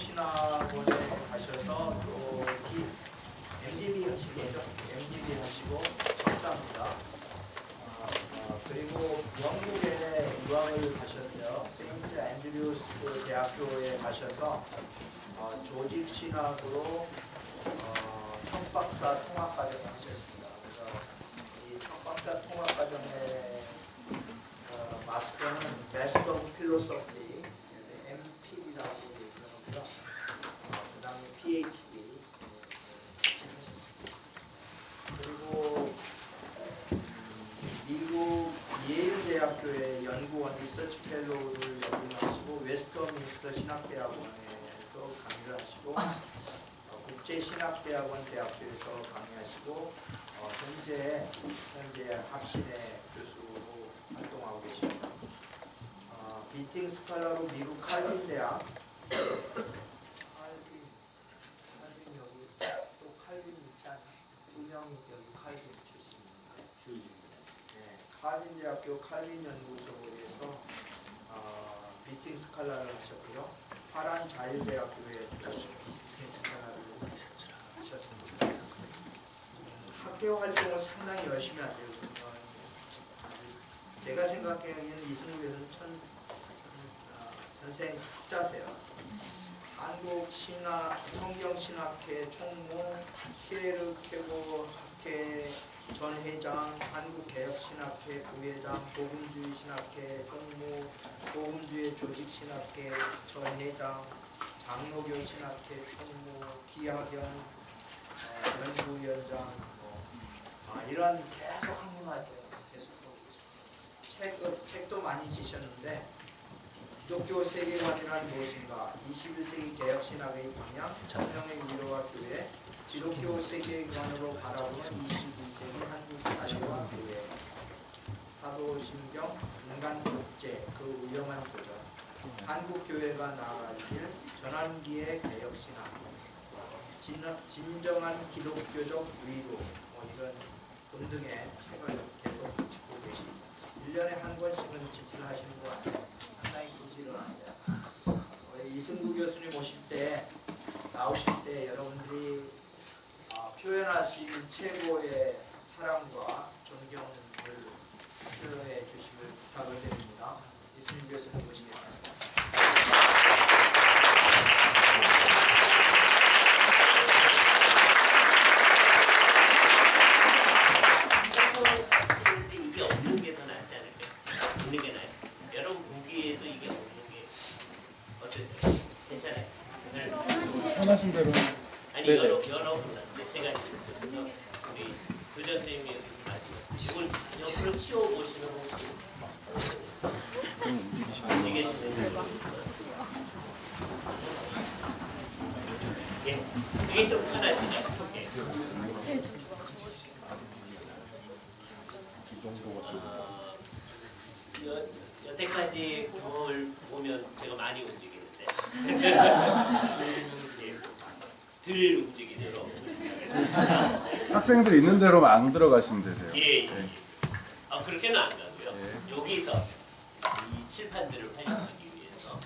신학원에 가셔서 또 MDB 하시겠죠? MDB 하시고 석사입니다. 그리고 영국에 유학을 가셨어요. 세인트 앤드류스 대학교에 가셔서 조직 신학으로 석박사 통합과정을 하셨습니다. 그래서 이 석박사 통합과정의 마스터는 Master of Philosophy, MPhil이라고 얘기하고요. 그 다음에 PhD 하셨습니다. 그리고 미국 예일 대학교의 연구원 리서치 펠로우를 역임하시고 웨스터민스터 신학대학원에서 강의를 하시고 국제신학대학원 대학교에서 강의하시고 현재 합신의 교수로 활동하고 계십니다. 비팅 스칼라로 미국 칼빈 대학 칼빈 여기 또 칼빈 있잖아. 두 명이 여기 칼빈 출신입니다. 칼빈 대학교 칼빈 연구소에서 비팅 스칼라를 하셨고요. 파란 자율대학교의 교수 비팅 스칼라를 하셨습니다. 학교 활동을 상당히 열심히 하세요. 제가 생각하기에는 이승우 교수는 전생 학자세요. 한국 신학 성경신학회 총무, 키레르케고 학회 전 회장, 한국개혁신학회 부회장, 복음주의신학회 총무, 복음주의 조직신학회 전 회장, 장로교신학회 총무, 기학연 연구위원장, 이런 계속 학문할 때 계속 책도 많이 지셨는데 기독교 세계관이란 무엇인가, 21세기 개혁신학의 방향, 성령의 위로와 교회, 기독교 세계관으로 바라보는 21세기 한국 사회와 교회, 사도신경, 인간 국제, 그 위험한 도전, 한국 교회가 나아갈 길, 전환기의 개혁신학, 진정한 기독교적 위로, 이런 등등의 책을 계속 짓고 계십니다. 1년에 한 권씩은 집필 하시는 거 아니에요? 상당히 부지런하세요. 이승구 교수님 나오실 때 여러분들이 표현할 수 있는 최고의 사랑과 존경을 표현해 주시길 부탁을 드립니다. 이승구 교수님 모시겠습니다. 이게 없는 게 더 낫지 않을까요? 있는 게 나아요. 여러분 보기에도 이게 없는 게 어떠세요? 괜찮아요? 편하신 대로. 아니 여러분한테 제가 그래서 우리 교장 선생님이 여기 말씀하신 이걸 옆으로 치워보시면 혹시 이게 이게 좀 편하시죠? 여태까지 경험을 보면 제가 많이 움직이는데 덜 움직이도록 학생들 있는 대로만 안 들어가시면 되세요. 예. 그렇게는 안 가고요. 여기서 이 칠판들을 활용하기 위해서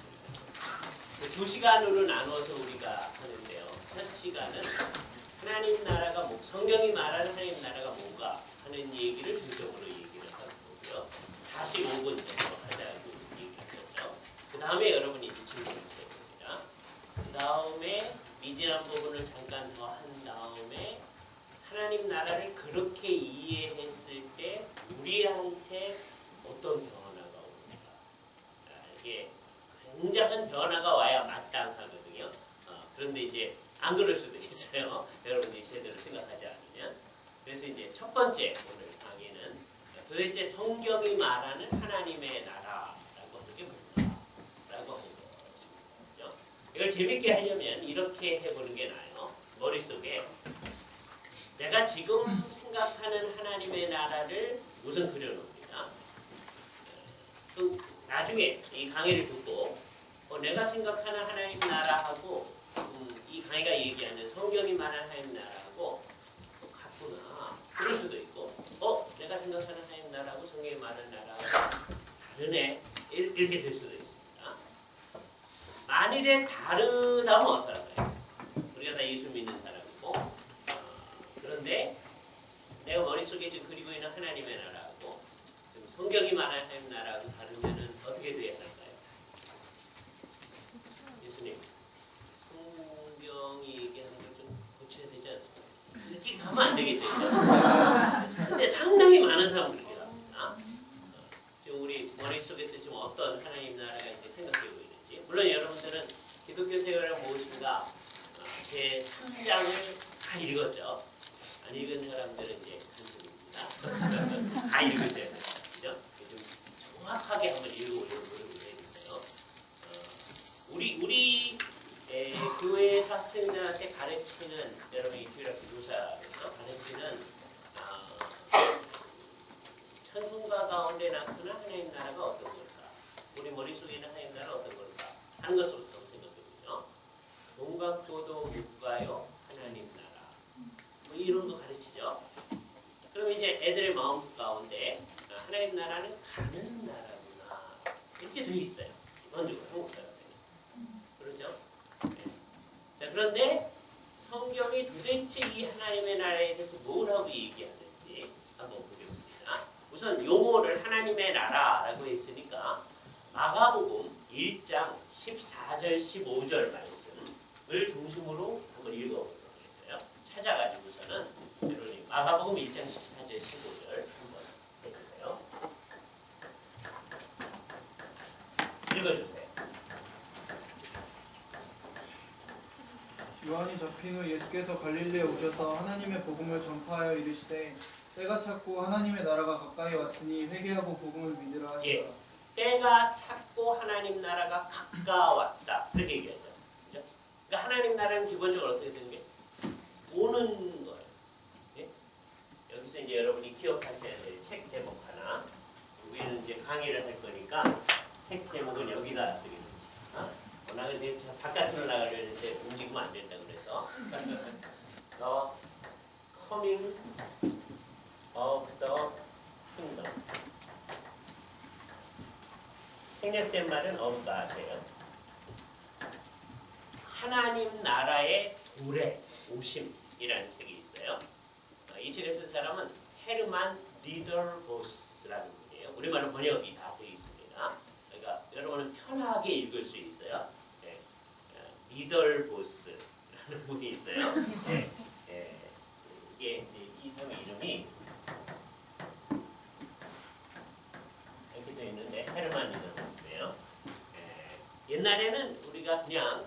2시간으로 나눠서 우리가 하는데요. 첫 시간은 하나님 나라가 성경이 말하는 하나님 나라가 뭔가 하는 얘기를 중점으로 얘기를 하는 거고요. 45분 정도 하자고 얘기를 했죠. 그 다음에 여러분이 질문을 드립니다. 그 다음에 미진한 부분을 잠깐 더 한 다음에 하나님 나라를 그렇게 이해했을 때 우리한테 어떤 변화가 오는가. 이게 굉장한 변화가 와야 마땅하거든요. 그런데 이제 안 그럴 수도 있어요. 여러분들이 제대로 생각하지 않으면. 그래서 이제 첫 번째 오늘 강의는 도대체 성경이 말하는 하나님의 나라라고 하는 게 뭔가? 라고 하는 것이죠. 이걸 재밌게 하려면 이렇게 해보는 게 나아요. 머릿속에 내가 지금 생각하는 하나님의 나라를 우선 그려놓습니다. 또 나중에 이 강의를 듣고 내가 생각하는 하나님 나라하고 이 강의가 얘기하는 성경이 말하는 하나님 나라하고 같구나. 그럴 수도 있고 내가 생각하는 하나님 나라하고 성경이 말하는 나라하고 다르네. 이렇게 될 수도 있습니다. 만약 만일에 다르다면 어떡할까요? 우리가 다 예수 믿는 사람이고 그런데 내가 머릿속에 지금 그리고 있는 하나님의 나라하고 성경이 말하는 하나님 나라하고 다르면은 어떻게 돼야 할까요? 예수님, 성경이 얘기하는 걸 좀 고쳐야 되지 않습니까? 이렇게 가면 안 되겠죠. 근데 상당히 많은 사람들이 그렇게 갑니다. 지금 우리 머릿속에서 지금 어떤 하나님 나라가 이제 생각되고 있는지. 물론 여러분들은 기독교 생활을 무엇인가 제 3장을 다 읽었죠. 안 읽은 사람들은 이제 한숨입니다. 다 읽으세요. 그죠? 좀 정확하게 한번 읽어보려고 노력을 해주세요. 우리 교회에서 학생들한테 가르치는 여러분이 주일학교 교사에서 가르치는 천성가 가운데 나타난 하나님 나라가 어떤 걸까? 우리 머릿속에 있는 하나님 나라가 어떤 걸까? 하는 것부터 생각해보죠. 동각보도 못 가요 하나님 나라. 뭐 이런 거 가르치죠. 그럼 이제 애들의 마음 가운데 하나님 나라는 가는 나라구나 이렇게 되어 있어요. 기본적으로 한국 사람들이. 그렇죠? 네. 자, 그런데 성경이 도대체 이 하나님의 나라에 대해서 뭐라고 얘기하는지 한번 보겠습니다. 우선 용어를 하나님의 나라라고 했으니까 마가복음 1장 14절 15절 말씀을 중심으로 한번 읽어보도록 하겠어요. 찾아가지고서는 여러분이 마가복음 1장 14절 15절 한번 해주세요. 읽어주세요. 요한이 잡힌 후 예수께서 갈릴리에 오셔서 하나님의 복음을 전파하여 이르시되 때가 찼고 하나님의 나라가 가까이 왔으니 회개하고 복음을 믿으라 하시라. 예. 때가 찼고 하나님 나라가 가까웠다. 그렇게 얘기하죠. 그죠? 그러니까 하나님 나라는 기본적으로 어떻게 되는 게 오는 거예요. 예? 여기서 이제 여러분이 기억하셔야 될 책 제목 하나. 우리는 이제 강의를 할 거니까 책 제목은 여기다 쓰겠습니다. 워낙에 이제 바깥으로 나가려 했는데 움직이면 안 된다 그래서 The Coming of the Kingdom. 생략된 말은 없다세요. 하나님 나라의 도래 오심이라는 책이 있어요. 이 책을 쓴 사람은 헤르만 리더보스라는 분이에요. 우리말로 번역이 다 되어 있습니다. 그러니까 여러분은 편하게 읽을 수 있어요. 네. 리더보스라는 분이 있어요. 네. 네. 이게 이 사람의 이름이 이렇게 되어 있는데 헤르만 리더보스예요. 옛날에는 우리가 그냥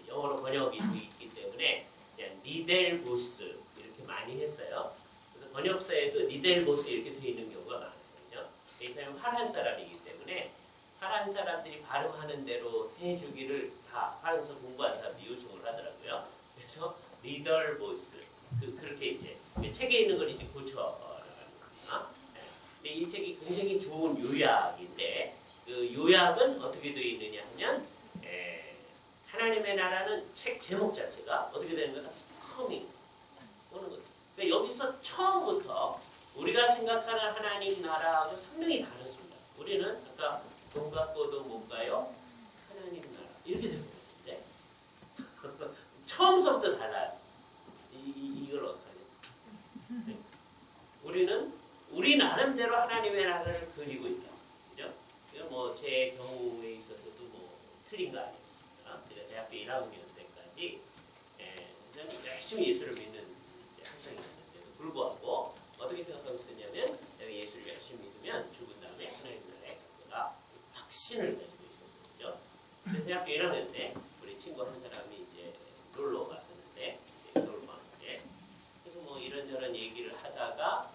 영어로 번역이 되어 있기 때문에 그냥 니델보스 이렇게 많이 했어요. 그래서 번역서에도 니델보스 이렇게 되어 있는 경우가 많아요. 그렇죠? 이 사람은 파란 사람이기 때문에 파란 사람들이 발음하는 대로 해주기를 다 파란서 공부한 사람들이 요청을 하더라고요. 그래서 리더보스 그렇게 이제 책에 있는 걸 이제 고쳐 나가는 겁니다. 근데 이 책이 굉장히 좋은 요약인데 그 요약은 어떻게 되어 있느냐 하면 하나님의 나라는 책 제목 자체가 어떻게 되는 거다? coming 오는 거죠. 그러니까 여기서 처음부터 우리가 생각하는 하나님 나라하고 상당히 다릅니다. 우리는 아까 돈 갖고도 못 가요 하나님 나라 이렇게 되는 건데 처음서부터 달라요. 이걸 어떡하냐? 네. 우리는 우리 나름대로 하나님의 나라를 그리고 있다. 그죠? 뭐 제 경우에 있어서도 뭐 틀린 거 아니었습니다. 제가 대학교 1학년 때까지 열심히 예수를 믿는 학생이었는데도 불구하고 어떻게 생각하고 있었냐면 내가 예수를 열심히 믿으면 죽은 다음에 하나님 나라에 갈 거다. 확신을 가지고 있었어요. 그죠? 그래서 대학교 1학년 때 우리 친구 한 사람이 이제 놀러 갔었는데 놀러 왔는데 그래서 뭐 이런저런 얘기를 하다가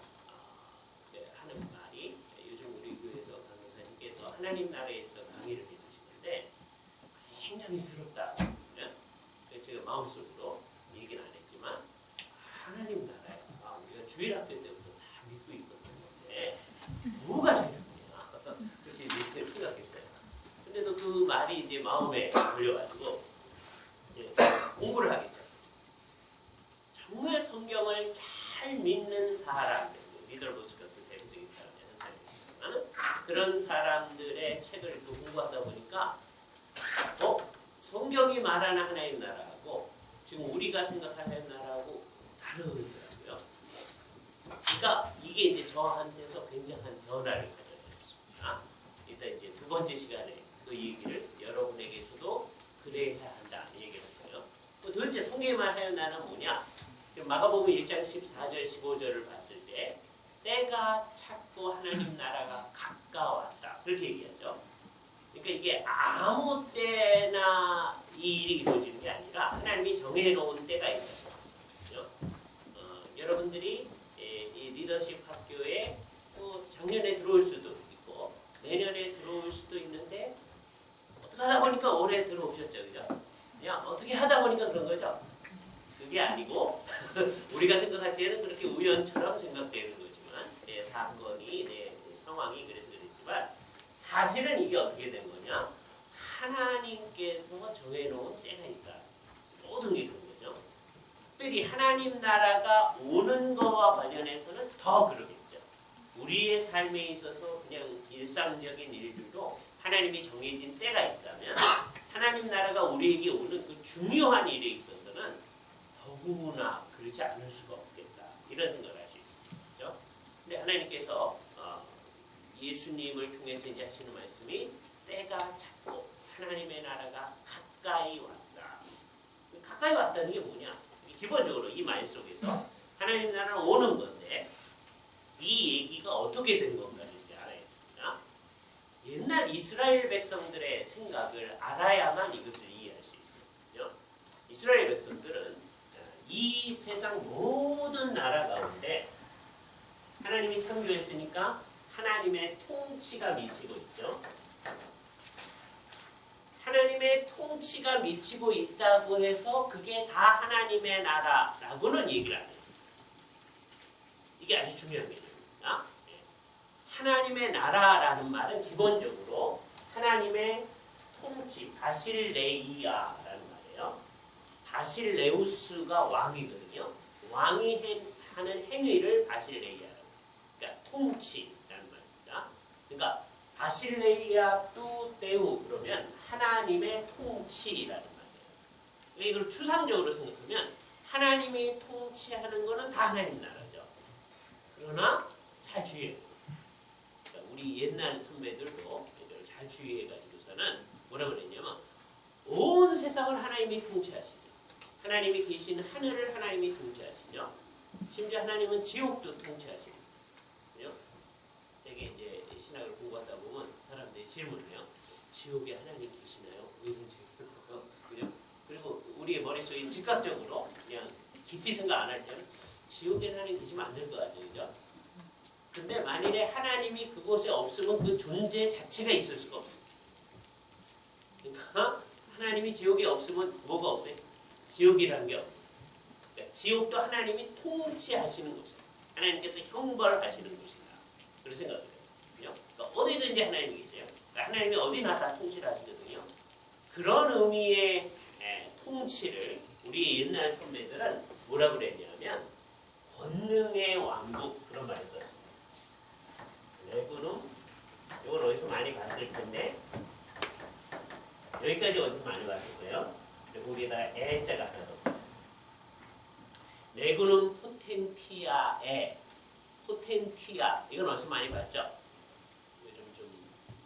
하는 말이 요즘 우리 교회에서 강교사님께서 하나님 나라에서 강의를 해주시는데 굉장히 새롭다. 그래서 제가 마음속으로 얘기는 안 했지만 하나님 나라에 우리가 주일학교 때부터 다 믿고 있었는데 뭐가 새롭냐 그렇게 생각했어요. 근데도 그 말이 이제 마음에 걸려가지고 이제 공부를 하기 시작했어요. 정말 성경을 잘 믿는 사람들, 리더보스가 그 대표적인 사람이 한 사람이지만 그런 사람들의 책을 또 공부하다 보니까 성경이 말하는 하나님 나라하고 지금 우리가 생각하는 나라하고 다르더라고요. 그러니까 이게 이제 저한테서 굉장한 변화를 가져왔습니다. 일단 이제 두 번째 시간에 그 얘기를 여러분에게서도 그래야 한다는 얘기를 했어요. 도대체 성경이 말하는 나라는 뭐냐? 지금 마가복음 1장 14절 15절을 봤을 때 때가 찼고 하나님 나라가 가까웠다. 그렇게 얘기하죠. 그러니까 이게 아무 때나 이 일이 이루어지는 게 아니라 하나님이 정해놓은 때가 있다. 여러분들이 이 리더십 학교에 또 작년에 들어올 수도 있고 내년에 들어올 수도 있는데 어떻게 하다 보니까 올해 들어오셨죠, 그죠? 그냥 어떻게 하다 보니까 그런 거죠. 그게 아니고 우리가 생각할 때는 그렇게 우연처럼 생각되는 거지만 사건이 상황이 그래서 그랬지만 사실은 이게 어떻게 된 거냐? 하나님께서 정해놓은 때가 있다. 모든 게 그런 거죠. 특별히 하나님 나라가 오는 거와 관련해서는 더 그러겠죠. 우리의 삶에 있어서 그냥 일상적인 일들도 하나님이 정해진 때가 있다면 하나님 나라가 우리에게 오는 그 중요한 일에 있어서는 더구나 그러지 않을 수가 없겠다. 이런 생각을 할 수 있습니다. 근데 하나님께서 예수님을 통해서 이제 하시는 말씀이 때가 찼고 하나님의 나라가 가까이 왔다. 가까이 왔다는 게 뭐냐? 기본적으로 이 말 속에서 하나님 나라는 오는 건데 이 얘기가 어떻게 된 건가를 이제 알아야 됩니다. 옛날 이스라엘 백성들의 생각을 알아야만 이것을 이해할 수 있어요. 이스라엘 백성들은 이 세상 모든 나라 가운데 하나님이 창조했으니까 하나님의 통치가 미치고 있죠. 하나님의 통치가 미치고 있다고 해서 그게 다 하나님의 나라라고는 얘기를 안 했어요. 이게 아주 중요한 개념입니다. 하나님의 나라라는 말은 기본적으로 하나님의 통치, 바실레이아라는 말이에요. 바실레우스가 왕이거든요. 왕이 하는 행위를 바실레이아라고. 그러니까 통치라는 말입니다. 그러니까 바실레이아 뚜 데우 그러면 하나님의 통치라는 말이에요. 이걸 추상적으로 생각하면 하나님이 통치하는 거는 다 하나님 나라죠. 그러나 잘 주의해요. 그러니까 우리 옛날 선배들도 이걸 잘 주의해가지고서는 뭐라고 그랬냐면 온 세상을 하나님이 통치하시죠. 하나님이 계신 하늘을 하나님이 통치하시죠. 심지어 하나님은 지옥도 통치하시죠. 되게 이제 신학을 공부하다 보면 사람들이 질문을 해요. 지옥에 하나님 계시나요? 왜 이런 질문을 그리고 우리의 머릿속에 즉각적으로 그냥 깊이 생각 안 할 때는 지옥에 하나님 계시면 안 될 것 같죠. 그죠? 근데 만일에 하나님이 그곳에 없으면 그 존재 자체가 있을 수가 없어요. 그러니까 하나님이 지옥에 없으면 뭐가 없어요? 지옥이라는 게 없어요. 그러니까 지옥도 하나님이 통치하시는 곳이에요. 하나님께서 형벌하시는 곳이다. 그런 생각을 해요. 그러니까 어디든지 하나님이 계세요. 그러니까 하나님이 어디나 다 통치를 하시거든요. 그런 의미의 통치를 우리 옛날 선배들은 뭐라고 그랬냐면 권능의 왕국 그런 말을 썼습니다. 레그눔 이건 어디서 많이 봤을 텐데 여기까지 어디서 많이 봤을 거예요. 그리고 우리에다 애자가 하나 더. 레그눔 포텐티아에 포텐티아 이건 어디서 많이 봤죠? 요즘 좀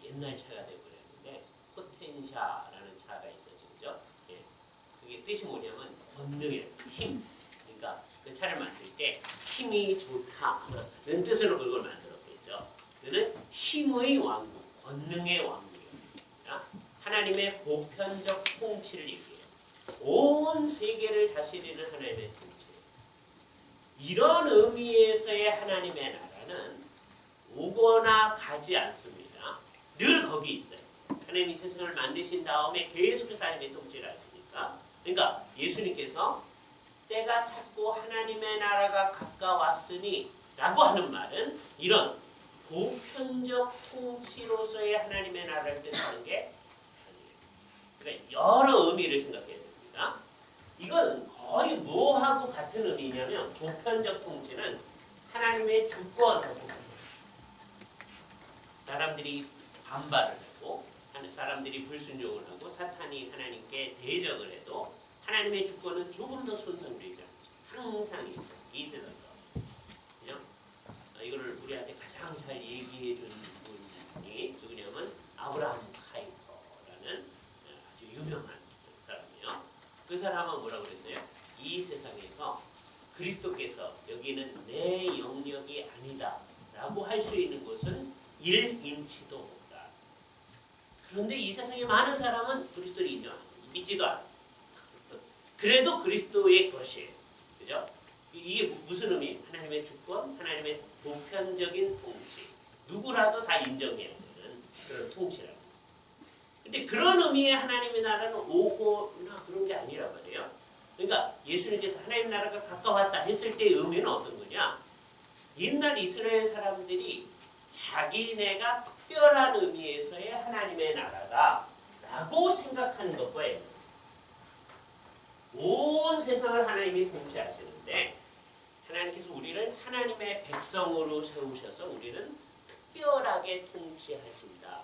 옛날 차가 되고 그랬는데 포텐샤라는 차가 있었죠, 그죠? 예. 그게 뜻이 뭐냐면 권능의 힘. 그러니까 그 차를 만들 때 힘이 좋다는 뜻으로 그걸 만들었겠죠. 그는 힘의 왕국, 권능의 왕국입니다. 하나님의 보편적 통치를 얘기해요. 온 세계를 다스리는 하나님의 통치. 이런 의미에서의 하나님의 나라는 오거나 가지 않습니다. 늘 거기 있어요. 하나님이 세상을 만드신 다음에 계속해서 하나님의 통치를 하시니까. 그러니까 예수님께서 때가 찼고 하나님의 나라가 가까웠으니 라고 하는 말은 이런 보편적 통치로서의 하나님의 나라를 뜻하는 게 아니에요. 그러니까 여러 의미를 생각해야 됩니다. 이건 거의 뭐하고 같은 의미냐면 보편적 통치는 하나님의 주권하고 사람들이 반발을 하고 하는 사람들이 불순종을 하고 사탄이 하나님께 대적을 해도 하나님의 주권은 조금 더 손상되지 않죠. 항상 있어요. 이 세상에서. 그죠? 이거를 우리한테 가장 잘 얘기해 준 분이 누구냐면 아브라함 카이퍼라는 아주 유명한 사람이에요. 그 사람은 뭐라고 그랬어요? 이 세상에서 그리스도께서 여기는 내 영역이 아니다 라고 할 수 있는 것은 1인치도 없다. 그런데 이 세상에 많은 사람은 그리스도를 인정하고 믿지도 않아요. 그래도 그리스도의 것이에요. 그죠? 이게 무슨 의미? 하나님의 주권, 하나님의 보편적인 통치. 누구라도 다 인정해야 되는 그런 통치라고. 근데 그런 의미의 하나님의 나라는 오고나 그런 게 아니란 말이에요. 그러니까 예수님께서 하나님 나라가 가까웠다 했을 때의 의미는 어떤 거냐? 옛날 이스라엘 사람들이 자기네가 특별한 의미에서의 하나님의 나라다 라고 생각하는 것과예요. 온 세상을 하나님이 통치하시는데 하나님께서 우리를 하나님의 백성으로 세우셔서 우리는 특별하게 통치하신다.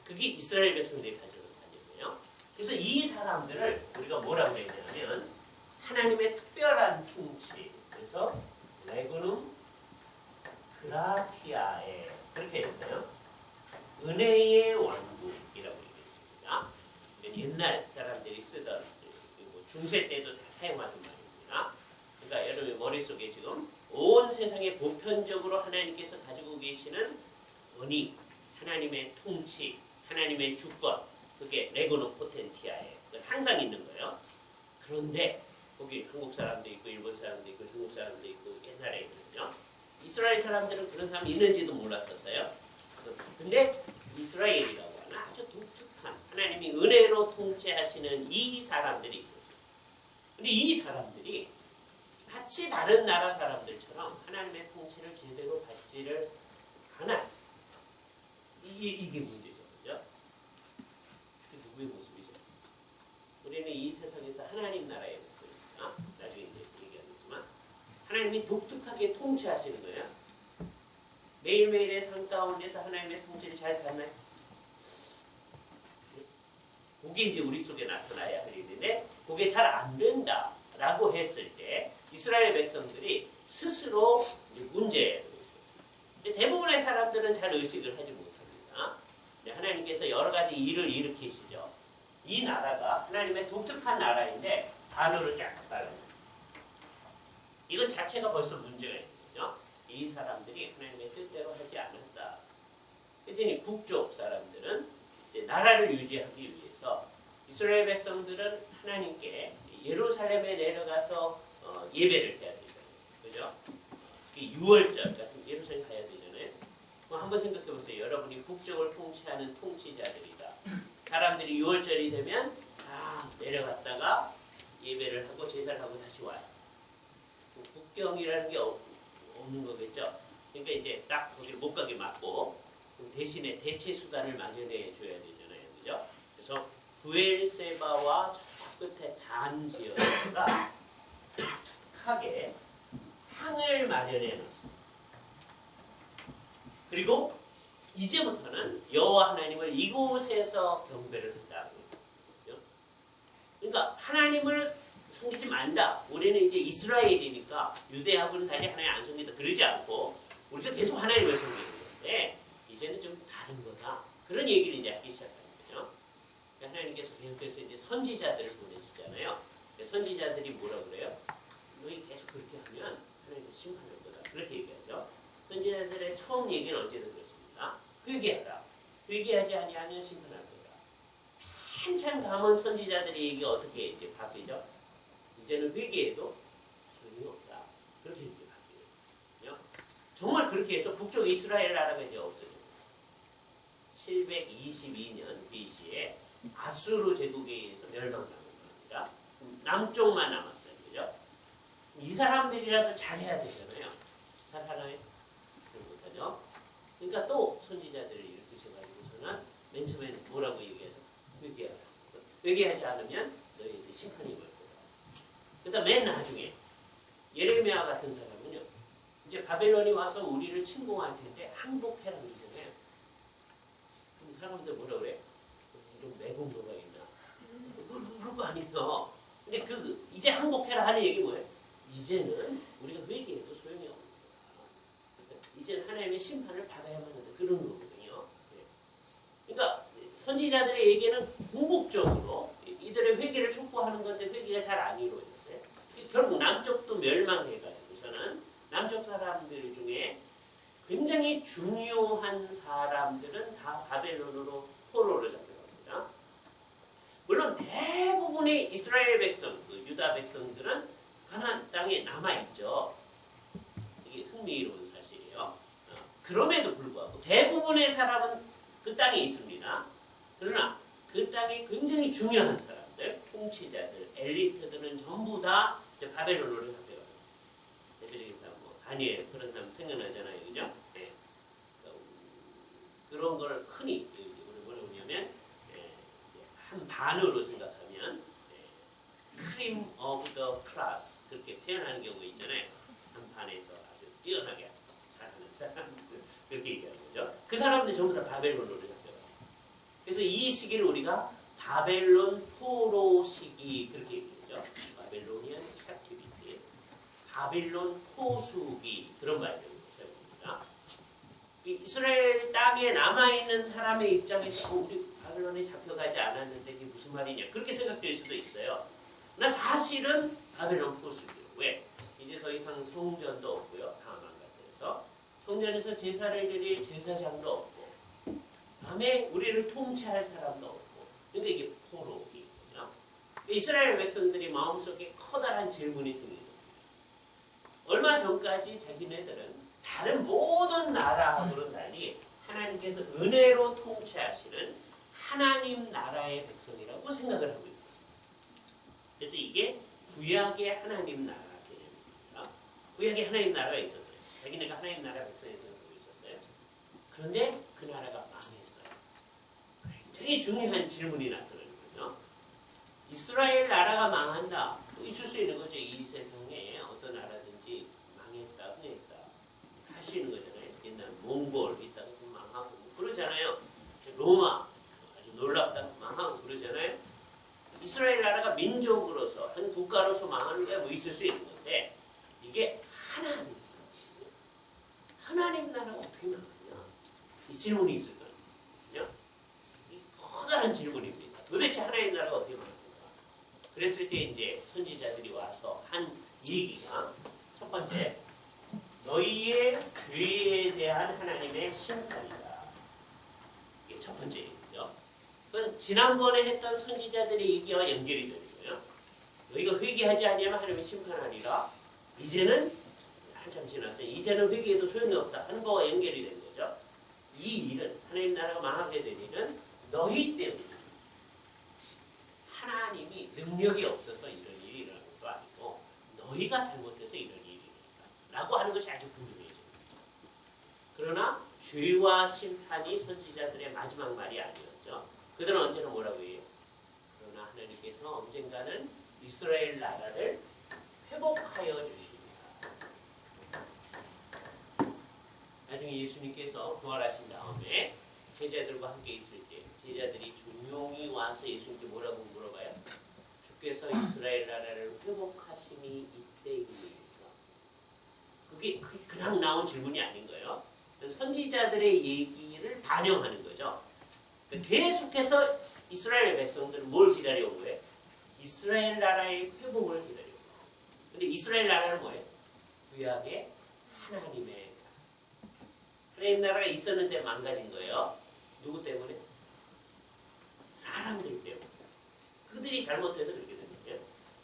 그게 이스라엘 백성들이 가지는 관념이에요. 그래서 이 사람들을 우리가 뭐라고 했냐면 하나님의 특별한 통치. 그래서 레구눔 그라티아에 그렇게 했어요. 은혜의 왕국이라고 얘기했습니다. 옛날 사람들이 쓰던 중세 때도 다 사용하던 말입니다. 그러니까 여러분 머릿속에 지금 온 세상에 보편적으로 하나님께서 가지고 계시는 권위, 하나님의 통치, 하나님의 주권, 그게 레고노 포텐티아에 항상 있는 거예요. 그런데 거기 한국 사람도 있고 일본 사람도 있고 중국 사람도 있고 옛날에 있거든요. 이스라엘 사람들은 그런 사람이 있는지도 몰랐었어요. 근데 이스라엘이라고 하는 아주 독특한 하나님이 은혜로 통치하시는 이 사람들이 있었어요. 근데 이 사람들이 마치 다른 나라 사람들처럼 하나님의 통치를 제대로 받지를 않아요. 이게 문제죠. 그죠? 누구의 모습이죠? 우리는 이 세상에서 하나님 나라의 모습입니다. 나중에 이제 얘기하겠지만 하나님이 독특하게 통치하시는 거예요. 매일매일의 삶 가운데서 하나님의 통치를 잘 받나요? 그게 이제 우리 속에 나타나야 할 일인데 그게 잘 안 된다라고 했을 때 이스라엘 백성들이 스스로 문제예요. 대부분의 사람들은 잘 의식을 하지 못합니다. 하나님께서 여러 가지 일을 일으키시죠. 이 나라가 하나님의 독특한 나라인데 반으로 쫙 갈라요. 이건 자체가 벌써 문제가 있는 거죠. 이 사람들이 하나님의 뜻대로 하지 않았다. 그랬더니 북쪽 사람들은 이제 나라를 유지하기 위해서 이스라엘 백성들은 하나님께 예루살렘에 내려가서 예배를 해야 되잖아요. 그죠? 유월절 같은 예루살렘 가야 되잖아요. 한번 생각해 보세요. 여러분이 북쪽을 통치하는 통치자들이다. 사람들이 유월절이 되면 내려갔다가 예배를 하고 제사를 하고 다시 와요. 국경이라는 게 없는 거겠죠. 그러니까 이제 딱 거기를 못 가게 막고 대신에 대체 수단을 마련해 줘야 되잖아요. 그죠? 그래서 부엘세바와 저 끝에 단 지역에다가 독하게 상을 마련해 놓습니다. 그리고 이제부터는 여호와 하나님을 이곳에서 경배를 한다. 그러니까 하나님을 섬기지 말자. 우리는 이제 이스라엘이니까 유대하고는 달리 하나님 안 섬긴다. 그러지 않고 우리가 계속 하나님을 섬기는 건데 이제는 좀 다른 거다. 그런 얘기를 이제 하기 시작하는 거죠. 그러니까 하나님께서 계속해서 이제 선지자들을 보내시잖아요. 선지자들이 뭐라고 그래요? 너희 계속 그렇게 하면 하나님은 심판할 거다. 그렇게 얘기하죠. 선지자들의 처음 얘기는 언제든 그렇습니다. 회개하라. 회개하지 아니하면 심판할 거다. 한참 남은 선지자들의 얘기가 어떻게 이제 바뀌죠? 이제는 회개해도 소용이 없다. 그렇게 이제 바뀌거든요. 정말 그렇게 해서 북쪽 이스라엘 나라가 이제 없어진 거예요. 722년 BC에 아수르 제국에 의해서 멸망당한 겁니다. 남쪽만 남았어요. 그죠? 이 사람들이라도 잘해야 되잖아요. 잘하나요? 못하죠. 그러니까 또 선지자들을 일으키셔가지고서는 맨 처음에는 뭐라고 얘기하죠? 회개하라. 회개하지 않으면 너희에게 심판이 올 거다. 그다음 맨 나중에 예레미야 같은 사람은요. 이제 바벨론이 와서 우리를 침공할 텐데 항복해라 그러잖아요. 그럼 사람들 뭐라 그래? 좀 매국노가 있나? 그럴 거 아니에요. 근데 이제 항복해라 하는 얘기 뭐예요? 이제는 우리가 회개해도 소용이 없는 거야. 이제는 하나님의 심판을 받아야만 한다. 그런 거거든요. 그러니까 선지자들의 얘기는 궁극적으로 이들의 회개를 촉구하는 건데 회개가 잘 안 이루어졌어요. 결국 남쪽도 멸망해가지고서는 남쪽 사람들 중에 굉장히 중요한 사람들은 다 바벨론으로 포로로 잡혀갑니다. 물론 대부분의 이스라엘 백성, 유다 백성들은 가나안 땅에 남아있죠. 이게 흥미로운 사실이에요. 그럼에도 불구하고 대부분의 사람은 그 땅에 있습니다. 그러나 그 땅에 굉장히 중요한 사람들, 통치자들, 엘리트들은 전부 다 이제 바벨론으로 잡혀가요. 대표적인 사람, 다니엘 그런 사람 생각나잖아요, 그죠? 네. 그런 걸 흔히 뭐라 그러냐면 한 반으로 생각하면 크림 오브 더 클래스 그렇게 표현하는 경우 있잖아요. 한 반에서 아주 뛰어나게 잘하는 사람들 그렇게 얘기하는 거죠. 그 사람들 전부 다 바벨론으로 잡혀가요. 그래서 이 시기를 우리가 바벨론 포로 시기 그렇게 얘기하죠. 바벨로니안 캡티비티, 바빌론 포수기 그런 말을 사용합니다. 이스라엘 땅에 남아있는 사람의 입장에서 우리 바벨론에 잡혀가지 않았는데 이게 무슨 말이냐 그렇게 생각될 수도 있어요. 그러나 사실은 바벨론 포수기예요. 왜? 이제 더 이상 성전도 없고요. 다만 같아서 성전에서 제사를 드릴 제사장도 없고 다음에 우리를 통치할 사람도 없고 근데 이게 포로기거든요. 이스라엘 백성들이 마음속에 커다란 질문이 생기는 겁니다. 얼마 전까지 자기네들은 다른 모든 나라하고는 달리 하나님께서 은혜로 통치하시는 하나님 나라의 백성이라고 생각을 하고 있었어요. 그래서 이게 구약의 하나님 나라 개념입니다. 구약의 하나님 나라가 있었어요. 자기네가 하나님 나라 백성이 생각하고 있었어요. 그런데 그 나라가 망했어요. 굉장히 중요한 질문이 나타나는 거죠. 이스라엘 나라가 망한다. 있을 수 있는 거죠. 이 세상에 어떤 나라든지 망했다, 흥했다. 할 수 있는 거잖아요. 옛날 몽골 있다가 망하고 그러잖아요. 로마 아주 놀랍다 망하고 그러잖아요. 이스라엘 나라가 민족으로서 한 국가로서 망하는 게 뭐 있을 수 있는 건데 이게 하나님 나라가 어떻게 망하냐 이 질문이 있을 거예요. 이 커다란 질문입니다. 도대체 하나님 나라가 어떻게 망하는가? 그랬을 때 이제 선지자들이 와서 한 얘기가 첫 번째 너희의 죄에 대한 하나님의 심판이다. 이게 첫 번째 얘기죠. 그건 지난번에 했던 선지자들의 얘기와 연결이 되는 거예요. 너희가 회개하지 아니하면 하나님의 심판하리라. 이제는 한참 지나서 이제는 회개해도 소용이 없다 하는 거와 연결이 된 거죠. 이 일은 하나님 나라가 망하게 될 일은 너희 때문에 하나님이 능력이 없어서 이런 일이 일어나는 것도 아니고 너희가 잘못해서 이런 일이 라고 하는 것이 아주 분명해집니다. 그러나 죄와 심판이 선지자들의 마지막 말이 아니었죠. 그들은 언제나 뭐라고 해요? 그러나 하나님께서 언젠가는 이스라엘 나라를 회복하여 주십니다. 나중에 예수님께서 부활하신 다음에 제자들과 함께 있을 때 제자들이 조용히 와서 예수님께 뭐라고 물어봐요? 주께서 이스라엘 나라를 회복하심이 이때입니다. 그게 그냥 나온 질문이 아닌 거예요. 선지자들의 얘기를 반영하는 거죠. 계속해서 이스라엘 백성들은 뭘 기다려온 거예요? 이스라엘 나라의 회복을 기다려온 거예요. 근데 이스라엘 나라는 뭐예요? 구약의 하나님의 하나님 나라가 있었는데 망가진 거예요. 누구 때문에? 사람들 때문에. 그들이 잘못해서 그렇게 된 거예요.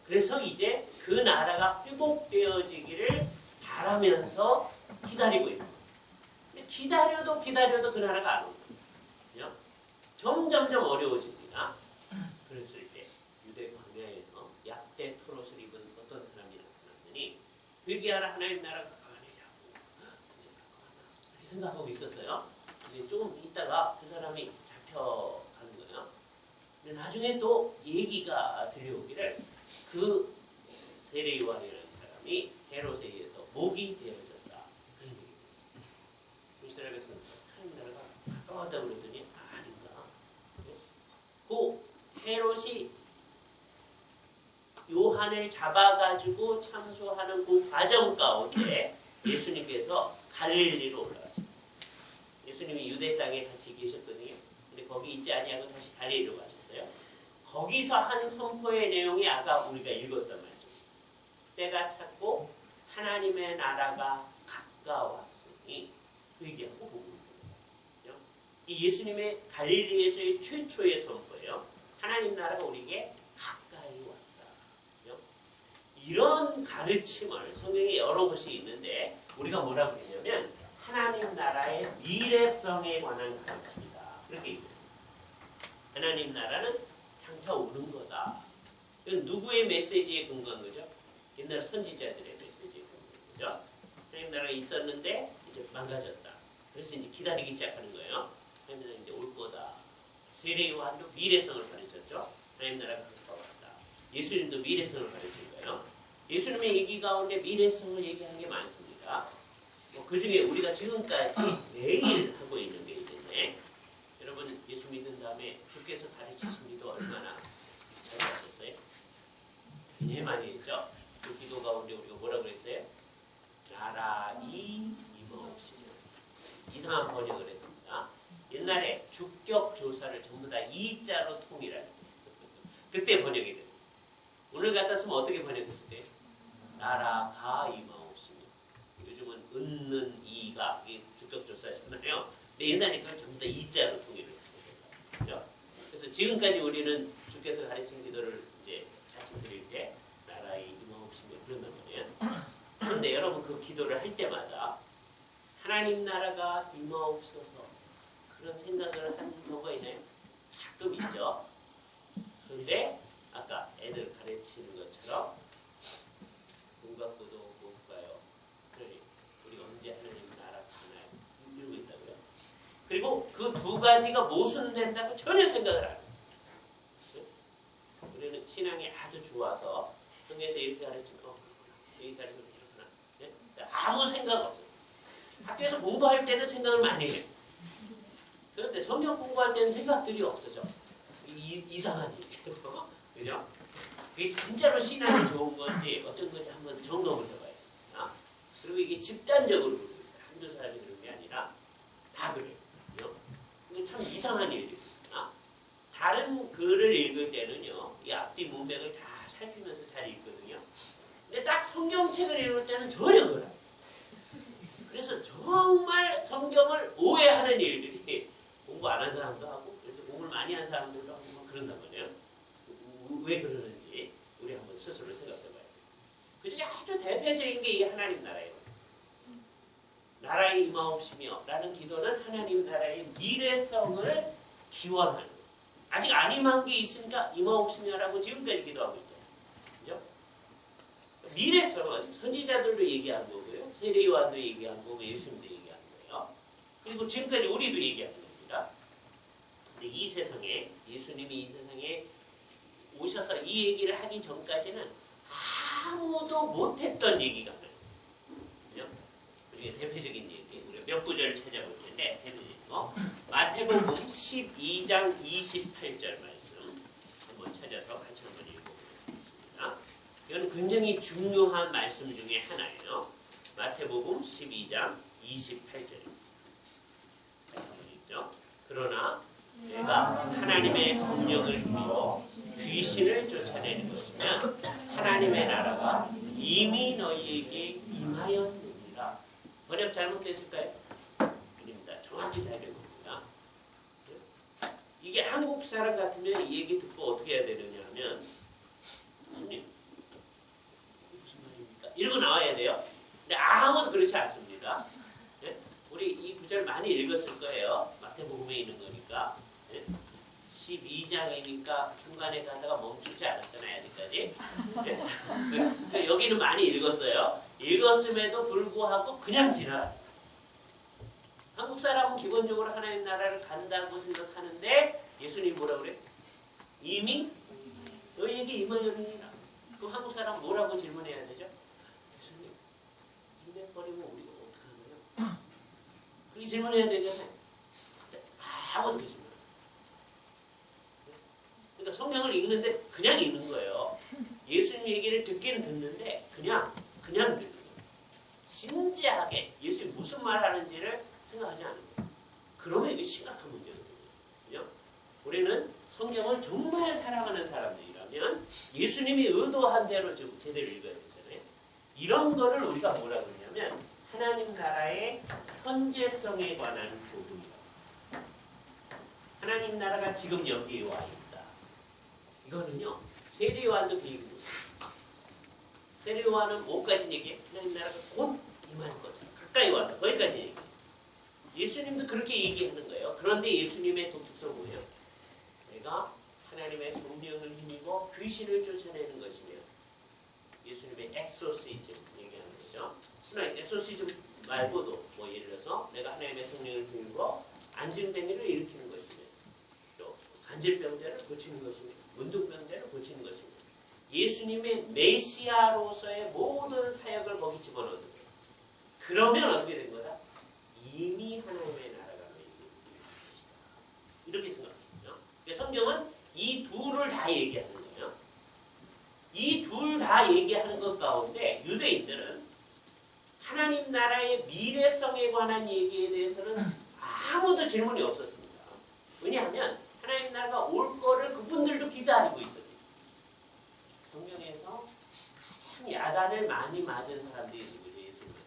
그래서 이제 그 나라가 회복되어지기를 바라면서 기다리고 있는 거예요. 기다려도 그 나라가 안 오는 거예요. 점점점 어려워집니다. 그랬을 때 유대 광야에서 약대 토롯을 입은 어떤 사람이 나타났더니 회개하라 하나님 나라가 가느냐고 이제 이렇게 생각하고 있었어요. 근데 조금 있다가 그 사람이 잡혀가는 거예요. 근데 나중에 또 얘기가 들려오기를 그 세례 요한이라는 사람이 헤롯에 의해서 목이 베어졌다. 그런 얘기예요. 이스라엘 백성은 하나님 나라가 가까웠다 그러더니 아닌가. 그 헤롯이 요한을 잡아가지고 참수하는 그 과정 가운데 예수님께서 갈릴리로 올라가셨어요. 예수님이 유대 땅에 같이 계셨거든요. 근데 거기 있지 아니하고 다시 갈릴리로 가셨어요. 거기서 한 선포의 내용이 아까 우리가 읽었던 말씀입니다. 때가 찼고 하나님의 나라가 가까웠으니 회개하고 복음을 전하라. 이 예수님의 갈릴리에서의 최초의 선포예요. 하나님 나라가 우리에게 가까이 왔다. 이런 가르침을 성경에 여러 곳이 있는데 우리가 뭐라고 했냐면 하나님 나라의 미래성에 관한 가르침이다. 그렇게 얘기해요. 하나님 나라는 장차 오는 거다. 이건 누구의 메시지에 근거한 거죠? 옛날 선지자들의 메시지에 근거한 거죠. 하나님 나라가 있었는데 이제 망가졌다. 그래서 이제 기다리기 시작하는 거예요. 하나님 나라가 이제 올 거다. 세례 요한도 미래성을 가르쳤죠. 하나님 나라가 가까웠다. 예수님도 미래성을 가르친 거예요. 예수님의 얘기 가운데 미래성을 얘기하는 게 많습니다. 그 중에 우리가 지금까지 매일 하고 있는 게 있는데 여러분 예수 믿은 다음에 주께서 가르치신 기도 얼마나 잘 하셨어요? 굉장히 많이 했죠. 그 기도 가운데 우리가 뭐라고 그랬어요? 나라이 임하옵시며. 이상한 번역을 했습니다. 옛날에 주격 조사를 전부 다 이자로 통일하는 그때 번역이 됩니다. 오늘 갖다 쓰면 어떻게 번역했을까요? 나라가 임하옵시며. 요즘은 은는 이가 이게 주격 조사잖아요. 근데 옛날에 그걸 전부 다 이자로 통일을 했어요. 그렇죠? 그래서 지금까지 우리는 주께서 가르친 기도를 이제 말씀드릴 때 나라의 임하옵시며 그런단 말이에요. 그런데 여러분 그 기도를 할 때마다 하나님 나라가 임하옵소서 그런 생각을 한 경우가 있나요? 가끔 있죠. 그런데 아까 애들 가르치는 것처럼 문 갖고도 못 가요. 그러니 우리 언제 하나님 나라 가나요? 이러고 있다고요. 그리고 그 두 가지가 모순된다고 전혀 생각을 안 해요. 우리는 신앙이 아주 좋아서 성경에서 이렇게 가르치면 여기 가르치면 이렇구나. 네? 아무 생각 없어요. 학교에서 공부할 때는 생각을 많이 해요. 그런데 성경 공부할 때는 생각들이 없어져. 이상한 얘기죠. 그죠? 그게 진짜로 신앙이 좋은 건지 어쩐 건지 한번 점검을 해봐야 돼요. 그리고 이게 집단적으로 그러고 있어요. 한두 사람이 그런 게 아니라 다 그래요. 이게 참 이상한 일들이에요. 다른 글을 읽을 때는요, 이 앞뒤 문맥을 다 살피면서 잘 읽거든요. 근데 딱 성경책을 읽을 때는 전혀 그래요. 그래서 정말 성경을 오해하는 일들이 공부 안 한 사람도 하고 공부를 많이 한 사람들도 하고 그런단 말이에요. 왜 그러는지 우리 한번 스스로 생각해봐야 돼요. 그 중에 아주 대표적인 게 이 하나님 나라예요. 나라의 임하옵시며 라는 기도는 하나님 나라의 미래성을 기원하는 거예요. 아직 안 임한 게 있으니까 임하옵시며라고 지금까지 기도하고 있잖아요. 그죠? 미래성은 선지자들도 얘기한 거고요. 세례 요한도 얘기한 거고 예수님도 얘기한 거예요. 그리고 지금까지 우리도 얘기하는 겁니다. 근데 이 세상에 예수님이 이 세상에 오셔서 이 얘기를 하기 전까지는 아무도 못했던 얘기가 하나 있어요. 그죠? 그중에 대표적인 얘기 우리가 몇 구절을 찾아볼 텐데 대표적인 거 마태복음 12장 28절 말씀 한번 찾아서 같이 한번 읽어보도록 하겠습니다. 이건 굉장히 중요한 말씀 중에 하나예요. 마태복음 12장 28절입니다. 한번 읽죠. 그러나 내가 하나님의 성령을 비워 귀신을 쫓아내는 것이면 하나님의 나라가 이미 너희에게 임하였느니라. 번역 잘못됐을까요? 아닙니다. 정확히 잘 된 겁니다. 이게 한국 사람 같으면 이 얘기 듣고 어떻게 해야 되느냐 하면 무슨 말입니까? 이러고 나와야 돼요. 근데 아무도 그렇지 않습니다. 네? 우리 이 구절 많이 읽었을 거예요. 마태복음에 있는 거니까. 네? 12장이니까 중간에 가다가 멈추지 않았잖아요. 아직까지. 네? 그러니까 여기는 많이 읽었어요. 읽었음에도 불구하고 그냥 지나. 한국 사람은 기본적으로 하나님 나라를 간다고 생각하는데 예수님 뭐라고 그래? 이미 너희에게 임하였느니라. 그럼 한국 사람 뭐라고 질문해야 되죠? 예수님 임해버리면 우리가 어떡하나요? 그렇게 질문해야 되잖아요. 근데 아무도 그 질문. 성경을 읽는데 그냥 읽는 거예요. 예수님 얘기를 듣긴 듣는데 그냥 듣는 거예요. 진지하게 예수님이 무슨 말 하는지를 생각하지 않는 거예요. 그러면 이게 심각한 문제거든요. 우리는 성경을 정말 사랑하는 사람들이라면 예수님이 의도한 대로 제대로 읽어야 되잖아요. 이런 거를 우리가 뭐라고 그러냐면 하나님 나라의 현재성에 관한 복음이라고. 하나님 나라가 지금 여기에 와 있다. 이거는요. 세례요한도 그 얘기입니다. 세례요한은 뭐까지 얘기해? 하나님 나라가 곧 임할 거다. 가까이 왔다. 거기까지 얘기해. 예수님도 그렇게 얘기하는 거예요. 그런데 예수님의 독특성 뭐예요? 내가 하나님의 성령을 힘입어 귀신을 쫓아내는 것이며 예수님의 엑소시즘 얘기하는 거죠. 그러나 엑소시즘 말고도 뭐 예를 들어서 내가 하나님의 성령을 힘입어 안진뱅이를 일으키는 것이며 또 간질병자를 고치는 것이며 문둥병자를 고치는 것이며 예수님의 메시아로서의 모든 사역을 거기 집어넣는 거예요. 그러면 어떻게 된 거다? 이미 하나님의 나라가 너희에게 이르는 것이다. 이렇게 생각하시죠. 성경은 이 둘을 다 얘기하는 거예요. 이 둘 다 얘기하는 것 가운데 유대인들은 하나님 나라의 미래성에 관한 얘기에 대해서는 아무도 질문이 없었습니다. 왜냐하면 하나님 나라가 올 거를 그분들도 기다리고 있었거든요. 성경에서 가장 야단을 많이 맞은 사람들이 누구죠? 예수님입니다.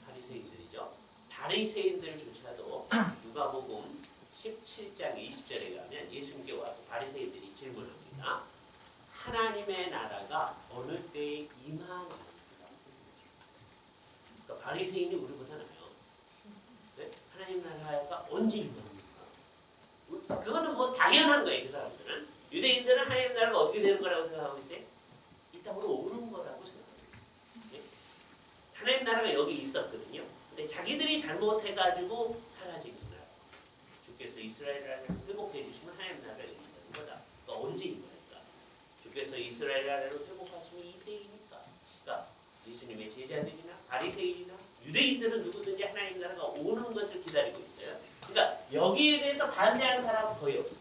바리새인들이죠. 바리새인들조차도 누가복음 17장 20절에 가면 예수님께 와서 바리새인들이 질문합니다. 하나님의 나라가 어느 때에 임하나이까? 그러니까 바리새인이 우리보다 나아요. 네? 하나님 나라가 언제 임합니까? 그거는 뭐 당연한 거예요. 그 사람들은. 유대인들은 하나님 나라가 어떻게 되는 거라고 생각하고 있어요? 이 땅으로 오는 거라고 생각하고 있어요. 네? 하나님 나라가 여기 있었거든요. 근데 자기들이 잘못해가지고 사라진 나라. 주께서 이스라엘 나라를 회복해 주시면 하나님 나라가 여기 있는 거다. 그러니까 언제 임할까? 주께서 이스라엘 나라로 회복하시면 이때이니까. 그러니까 예수님의 제자들이나 바리새인이나 유대인들은 누구든지 하나님 나라가 오는 것을 기다리고 있어요. 그러니까 여기에 대해서 반대하는 사람은 거의 없어요.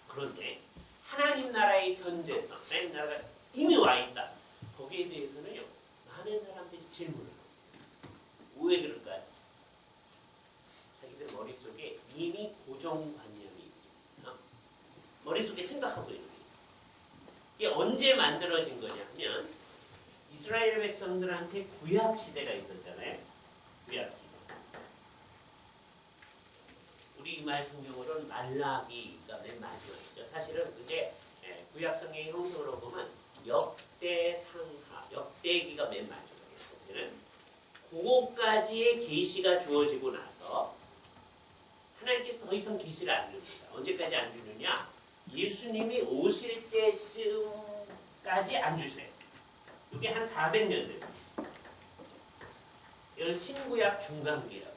그런데 하나님 나라의 현재성, 하나님 나라가 이미 와 있다. 거기에 대해서는요, 많은 사람들이 질문을 해요. 왜 그럴까요? 자기들 머릿속에 이미 고정관념이 있습니다. 머릿속에 생각하고 있는 게 있어요. 이게 언제 만들어진 거냐면 이스라엘 백성들한테 구약 시대가 있었잖아요. 구약 시대. 우리말 성경으로는 말라기가 맨 마지막이죠. 사실은 그게 구약성의 형식으로 보면 역대상하, 역대기가 맨 마지막이에요. 그거까지의 계시가 주어지고 나서 하나님께서 더 이상 계시를 안 줍니다. 언제까지 안 주느냐? 예수님이 오실 때쯤까지 안 주세요. 이게 한 400년 됩니다. 이건 신구약 중간기라고요.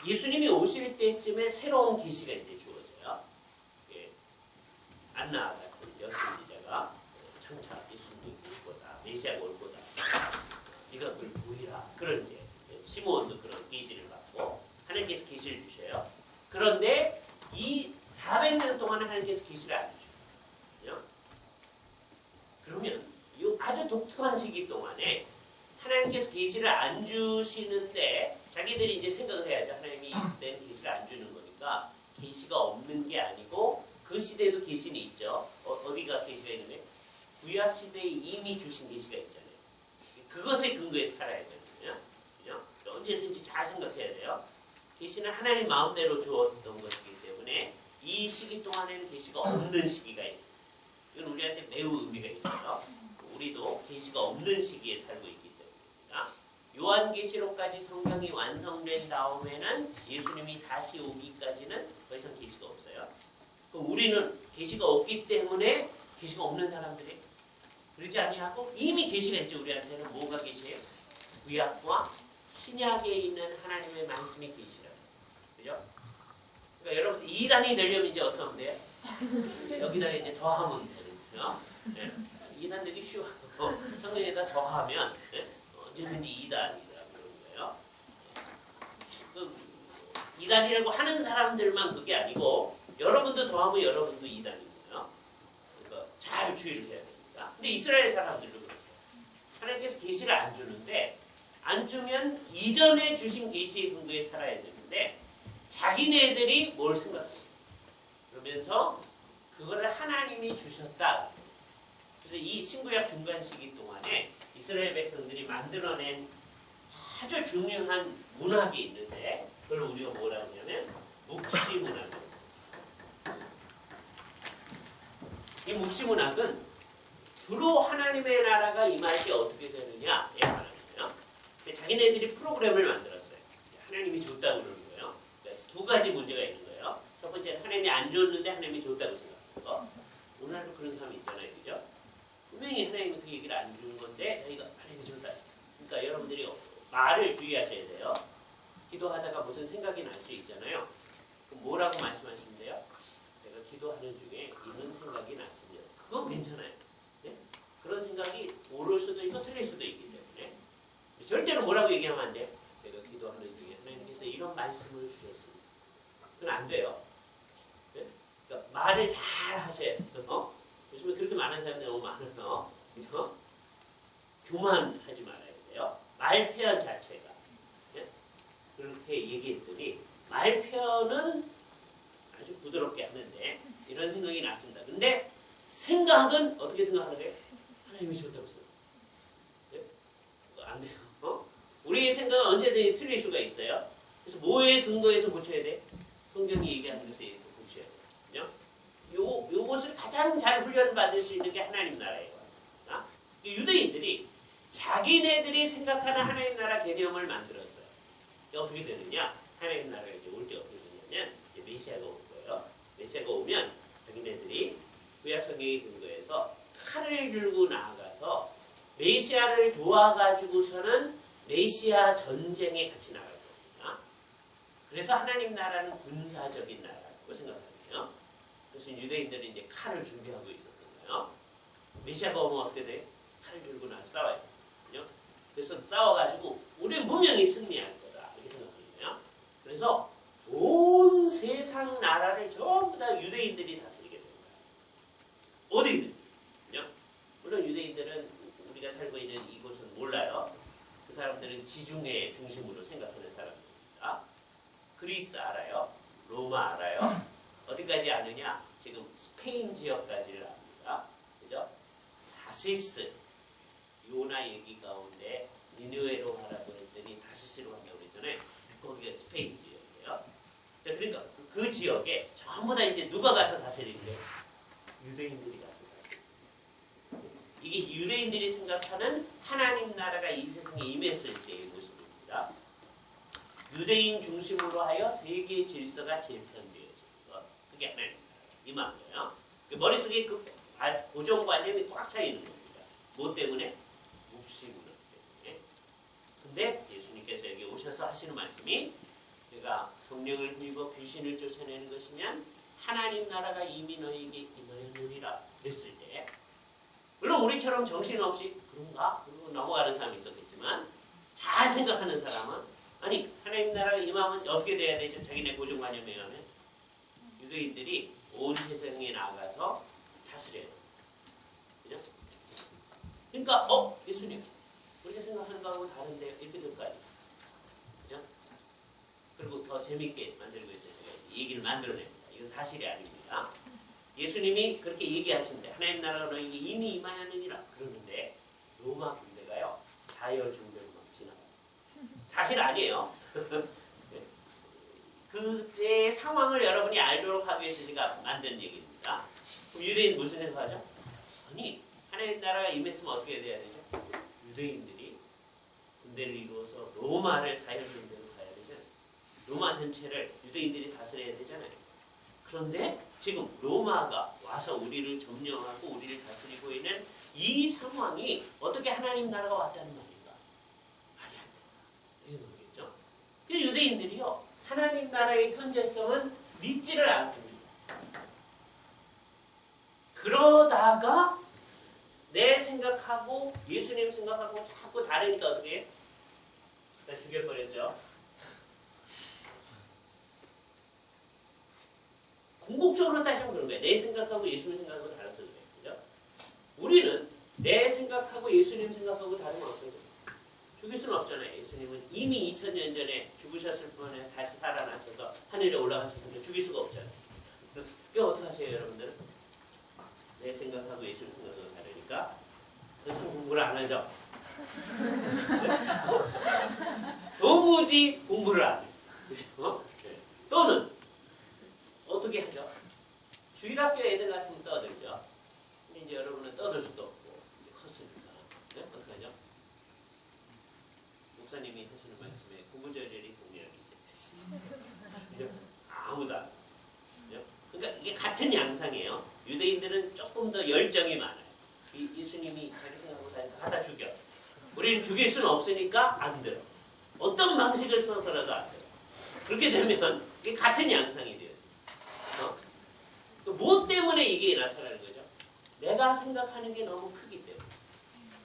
예수님이 오실 때쯤에 새로운 계시가 이제 주어져요. 예. 안나 같은 여신지자가 장차 예수님이 올 거다, 메시아가 올 거다. 네가 그걸 보이라. 그런 이제 시므온도 그런 계시를 받고 하나님께서 계시를 주셔요. 그런데 이 400년 동안 하나님께서 계시를 안 주셔요. 그러면 이 아주 독특한 시기 동안에 하나님께서 계시를 안 주시는데 자기들이 이제 생각을 해야죠. 하나님이 이때는 계시를 안 주는 거니까 계시가 없는 게 아니고 그 시대에도 계시는 있죠. 어디가 계시가 있는데 구약 시대에 이미 주신 계시가 있잖아요. 그것에 근거해서 살아야 되거든요. 그죠? 언제든지 잘 생각해야 돼요. 계시는 하나님 마음대로 주었던 것이기 때문에 이 시기 동안에는 계시가 없는 시기가 있어요. 이건 우리한테 매우 의미가 있어요. 우리도 계시가 없는 시기에 살고 있기 때문입니다. 요한계시록까지 성경이 완성된 다음에는 예수님이 다시 오기까지는 더 이상 계시가 없어요. 그럼 우리는 계시가 없기 때문에 계시가 없는 사람들이 그러지 아니하고 이미 계시가 있죠. 우리한테는 뭐가 계시예요? 구약과 신약에 있는 하나님의 말씀이 계시라고. 그죠? 그러니까 여러분 2단이 되려면 이제 어떻게 하면 돼요? 여기다 이제 더하면 되거든요. 네. 2단 되기 쉬워. 성경에다 더하면 네? 언제든지 2단이라고 그러는 거예요. 그 2단이라고 하는 사람들만 그게 아니고 여러분도 더하면 여러분도 이단입니다. 그러니까 잘 주의를 해야 됩니다. 근데 이스라엘 사람들도 그렇고 하나님께서 계시를 안 주는데 안 주면 이전에 주신 계시의 근거에 살아야 되는데 자기네들이 뭘 생각해요? 그러면서 그거를 하나님이 주셨다. 그래서 이 신구약 중간 시기 동안에 이스라엘 백성들이 만들어낸 아주 중요한 문학이 있는데 그걸 우리가 뭐라 하냐면 묵시문학입니다. 이 묵시문학은 주로 하나님의 나라가 임할 때 어떻게 되느냐에 관한 거예요. 자기네들이 프로그램을 만들었어요. 하나님이 줬다고 그러는 거예요. 그러니까 두 가지 문제가 있는 거예요. 첫 번째는 하나님이 안 줬는데 하나님이 줬다고 생각하는 거. 오늘도 그런 사람이 있잖아요. 그죠? 분명히 하나님이 그 얘기를 안 주는 건데 이거 하나님이 줬다. 그러니까 여러분들이 말을 주의하셔야 돼요. 기도하다가 무슨 생각이 날 수 있잖아요. 그럼 뭐라고 말씀하시면 돼요? 내가 기도하는 중에 이런 생각이 났으면 그건 괜찮아요. 네? 그런 생각이 옳을 수도 있고 틀릴 수도 있기 때문에 절대로 뭐라고 얘기하면 안 돼요. 내가 기도하는 중에 하나님께서 이런 말씀을 주셨습니다. 그건 안 돼요. 네? 그러니까 말을 잘 하셔야 돼요. 요즘에 그렇게 많은 사람들이 너무 많아요. 그래서 교만하지 말아야 돼요. 말 표현 자체가. 네? 그렇게 얘기했더니 말 표현은 아주 부드럽게 하는데 이런 생각이 났습니다. 근데 생각은 어떻게 생각하는 거예요? 하나님이 줬다고 생각해요. 네? 안 돼요. 우리의 생각은 언제든지 틀릴 수가 있어요. 그래서 뭐에 근거해서 고쳐야 돼? 성경이 얘기하는 것에 의해서 고쳐야 돼요. 그죠? 요것을 가장 잘 훈련받을 수 있는 게 하나님 나라예요. 유대인들이 자기네들이 생각하는 하나님 나라 개념을 만들었어요. 어떻게 되느냐? 하나님 나라가 이제 올 때 어떻게 되냐면 이제 메시아가 올 거예요. 메시아가 오면 자기네들이 구약 성경의 근거에서 칼을 들고 나아가서 메시아를 도와가지고서는 메시아 전쟁에 같이 나갈 겁니다. 그래서 하나님 나라는 군사적인 나라라고 생각하거든요. 그래서 유대인들이 이제 칼을 준비하고 있었던 거예요. 메시아가 오면 어떻게 돼? 칼을 들고 나서 싸워요. 그죠? 그래서 싸워가지고 우리는 분명히 승리할 거다 이렇게 생각하거든요. 그래서 온 세상 나라를 전부 다 유대인들이 다스리게 됩니다. 어디든. 그죠? 물론 유대인들은 우리가 살고 있는 이곳은 몰라요. 그 사람들은 지중해 중심으로 생각하는 사람들입니다. 그리스 알아요? 로마 알아요? 어디까지 아느냐? 지금 스페인 지역까지를 압니다. 그죠? 다시스 요나 얘기 가운데 니느웨로 가라고 했더니 다시스로 간다고 그랬잖아요. 거기가 스페인 지역이에요. 자, 그러니까 그 지역에 전부 다 이제 누가 가서 다스리는데 유대인들이 가서 다스립니다. 이게 유대인들이 생각하는 하나님 나라가 이 세상에 임했을 때의 모습입니다. 유대인 중심으로 하여 세계 질서가 재편되어진 것. 그게 하나님 나라가 임한 거예요. 그 머릿속에 그 고정관념이 꽉 차 있는 겁니다. 뭐 때문에? 묵시문학 때문에. 근데 예수님께서 여기 오셔서 하시는 말씀이 내가 성령을 힘입어 귀신을 쫓아내는 것이면 하나님 나라가 이미 너에게 임하였느니라 그랬을 때 물론 우리처럼 정신없이 그런가? 그러고 넘어가는 사람이 있었겠지만 잘 생각하는 사람은 아니 하나님 나라가 임하면 어떻게 돼야 되죠? 자기네 고정관념에 의하면 유대인들이 온 세상에 나가서 다스려야 돼요. 그죠? 그러니까 예수님 우리가 생각하는 거하고 다른데 이렇게 될 거 아니에요. 그죠? 그리고 더 재밌게 만들고 있어요. 제가 이 얘기를 만들어냅니다. 이건 사실이 아닙니다. 예수님이 그렇게 얘기하시는데 하나님 나라가 너에게 이미 임하였느니라 그러는데 로마 군대가요 사열 중대로 막 지나가요. 사실 아니에요. 그때의 상황을 여러분이 알도록 하기 위해서 제가 만든 얘기입니다. 그럼 유대인 무슨 생각하죠? 아니 하나님 나라가 임했으면 어떻게 돼야 되죠? 유대인들이 군대를 이루어서 로마를 사열 중대로 가야 되잖아요. 로마 전체를 유대인들이 다스려야 되잖아요. 그런데 지금 로마가 와서 우리를 점령하고 우리를 다스리고 있는 이 상황이 어떻게 하나님 나라가 왔다는 말인가? 말이 안 된다. 이 생각이겠죠. 유대인들이요 하나님 나라의 현재성은 믿지를 않습니다. 그러다가 내 생각하고 예수님 생각하고 자꾸 다르니까 어떻게 해? 일단 죽여버렸죠. 궁극적으로 따지면 그런 거예요. 내 생각하고 예수님 생각하고 달라서 그래요. 그죠? 우리는 내 생각하고 예수님 생각하고 다르면 어떤 거예요? 죽일 수는 없잖아요. 예수님은 이미 2000년 전에 죽으셨을 뿐 아니라 다시 살아나셔서 하늘에 올라가셨는데 죽일 수가 없잖아요. 그럼 어떻게 하세요, 여러분들은? 내 생각하고 예수님 생각하고 다르니까 그래서 공부를 안 하죠. 도무지 공부를 안 해요. 그렇죠? 또는 어떻게 하죠? 주일학교 애들 같으면 떠들죠. 근데 이제 여러분은 떠들 수도 없고 이제 컸으니까. 네? 어떻게 하죠? 목사님이 하시는 말씀에 구구절절히 동의하기 시작했어요. 아무도 안 했어요. 그러니까 이게 같은 양상이에요. 유대인들은 조금 더 열정이 많아요. 예수님이 자기 생각하고 다니까 갖다 죽여. 우리는 죽일 수는 없으니까 안 들어. 어떤 방식을 써서라도 안 들어. 그렇게 되면 이게 같은 양상이 돼요. 무엇 때문에 이게 나타나는 거죠? 내가 생각하는 게 너무 크기 때문에.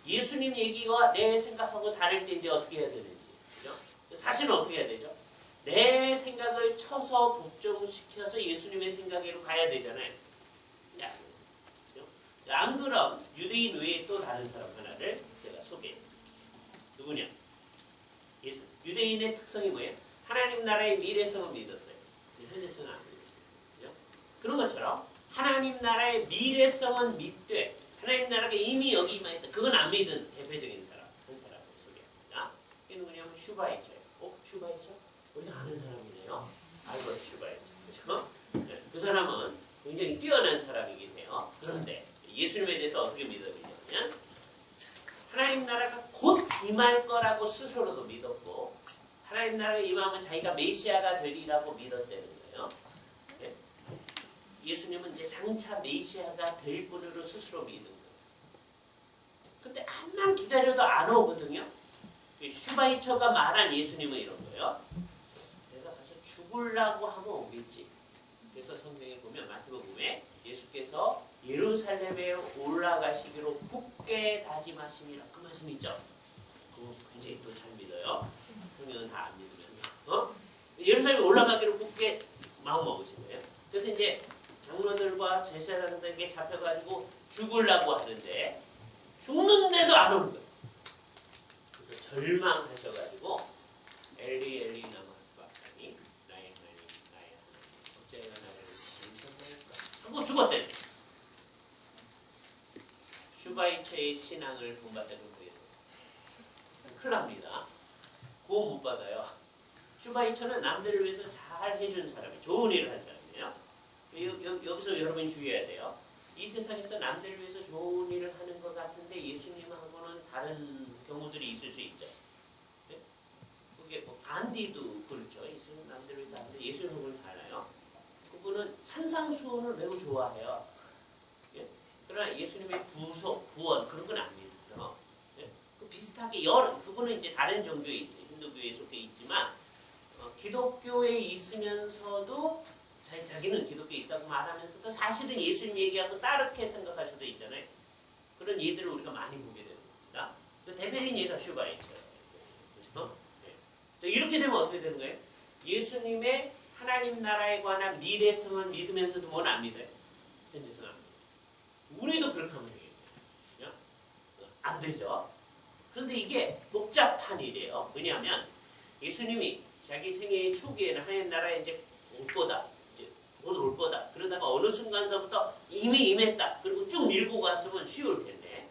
예수님 얘기가 내 생각하고 다를 때 이제 어떻게 해야 되는지. 그죠? 사실은 어떻게 해야 되죠? 내 생각을 쳐서 복종시켜서 예수님의 생각으로 가야 되잖아요. 안 그럼 유대인 외에 또 다른 사람 하나를 제가 소개해요. 누구냐? 예수. 유대인의 특성이 뭐예요? 하나님 나라의 미래성을 믿었어요. 현재성은 안 믿었어요. 그죠? 그런 것처럼 하나님 나라의 미래성은 믿되 하나님 나라가 이미 여기 임하였다. 그건 안 믿은 대표적인 사람, 한 사람을 소개합니다. 이게 누구냐면 슈바이처예요. 슈바이처? 우리가 아는 사람이네요. 알버트 슈바이처. 그렇죠? 네. 그 사람은 굉장히 뛰어난 사람이긴 해요. 그런데 예수님에 대해서 어떻게 믿었냐면 하나님 나라가 곧 임할 거라고 스스로도 믿었고 하나님 나라가 임하면 자기가 메시아가 되리라고 믿었다는 거예요. 네? 예수님은 이제 장차 메시아가 될 분으로 스스로 믿은 거예요. 근데 한만 기다려도 안 오거든요. 슈바이처가 말한 예수님은 이런 거예요. 내가 가서 죽으려고 하면 오겠지. 그래서 성경에 보면 마태복음에 예수께서 예루살렘에 올라가시기로 굳게 다짐하심이라 그 말씀 있죠. 그거 굉장히 또 잘 믿어요. 성경은 다 안 믿으면서 예루살렘에 올라가기로 굳게 마음 먹으신 거예요. 그래서 이제 장로들과 제사장들에게 잡혀가지고 죽으려고 하는데 죽는데도 안 오는 거예요. 그래서 절망하셔가지고 엘리 엘리 라마 사박다니 나의 하나님 나의 하나님 어찌하여 나를 버리셨나이까 하고 죽었대. 슈바이처의 신앙을 본받자고 그래서 큰일 납니다. 구원 못 받아요. 슈바이처는 남들을 위해서 잘 해준 사람이에요. 좋은 일을 한 사람이에요. 여기서 여러분이 주의해야 돼요. 이 세상에서 남들을 위해서 좋은 일을 하는 것 같은데 예수님하고는 다른 경우들이 있을 수 있죠. 네? 그게 뭐 간디도 그렇죠. 예수님 남들을 위해서 하는데 예수님하고는 달라요. 그분은 산상수훈을 매우 좋아해요. 예? 그러나 예수님의 부속, 구원 그런 건 안 믿어요. 예? 그 비슷하게 그분은 이제 다른 종교에 있죠. 힌두교에 속해 있지만 기독교에 있으면서도 자기는 기독교에 있다고 말하면서도 사실은 예수님 얘기하고 다르게 생각할 수도 있잖아요. 그런 예들을 우리가 많이 보게 되는 겁니다. 대표적인 예가 슈바이처. 그렇죠? 네. 이렇게 되면 어떻게 되는 거예요? 예수님의 하나님 나라에 관한 미래성을 믿으면서도 뭘 안 믿어요? 현재성 안 믿어요. 우리도 그렇게 하면 되겠네요. 안 되죠. 그런데 이게 복잡한 일이에요. 왜냐하면 예수님이 자기 생애의 초기에는 하나님 나라에 이제 올 거다. 곧 올 거다. 그러다가 어느 순간서부터 이미 임했다. 그리고 쭉 밀고 갔으면 쉬울 텐데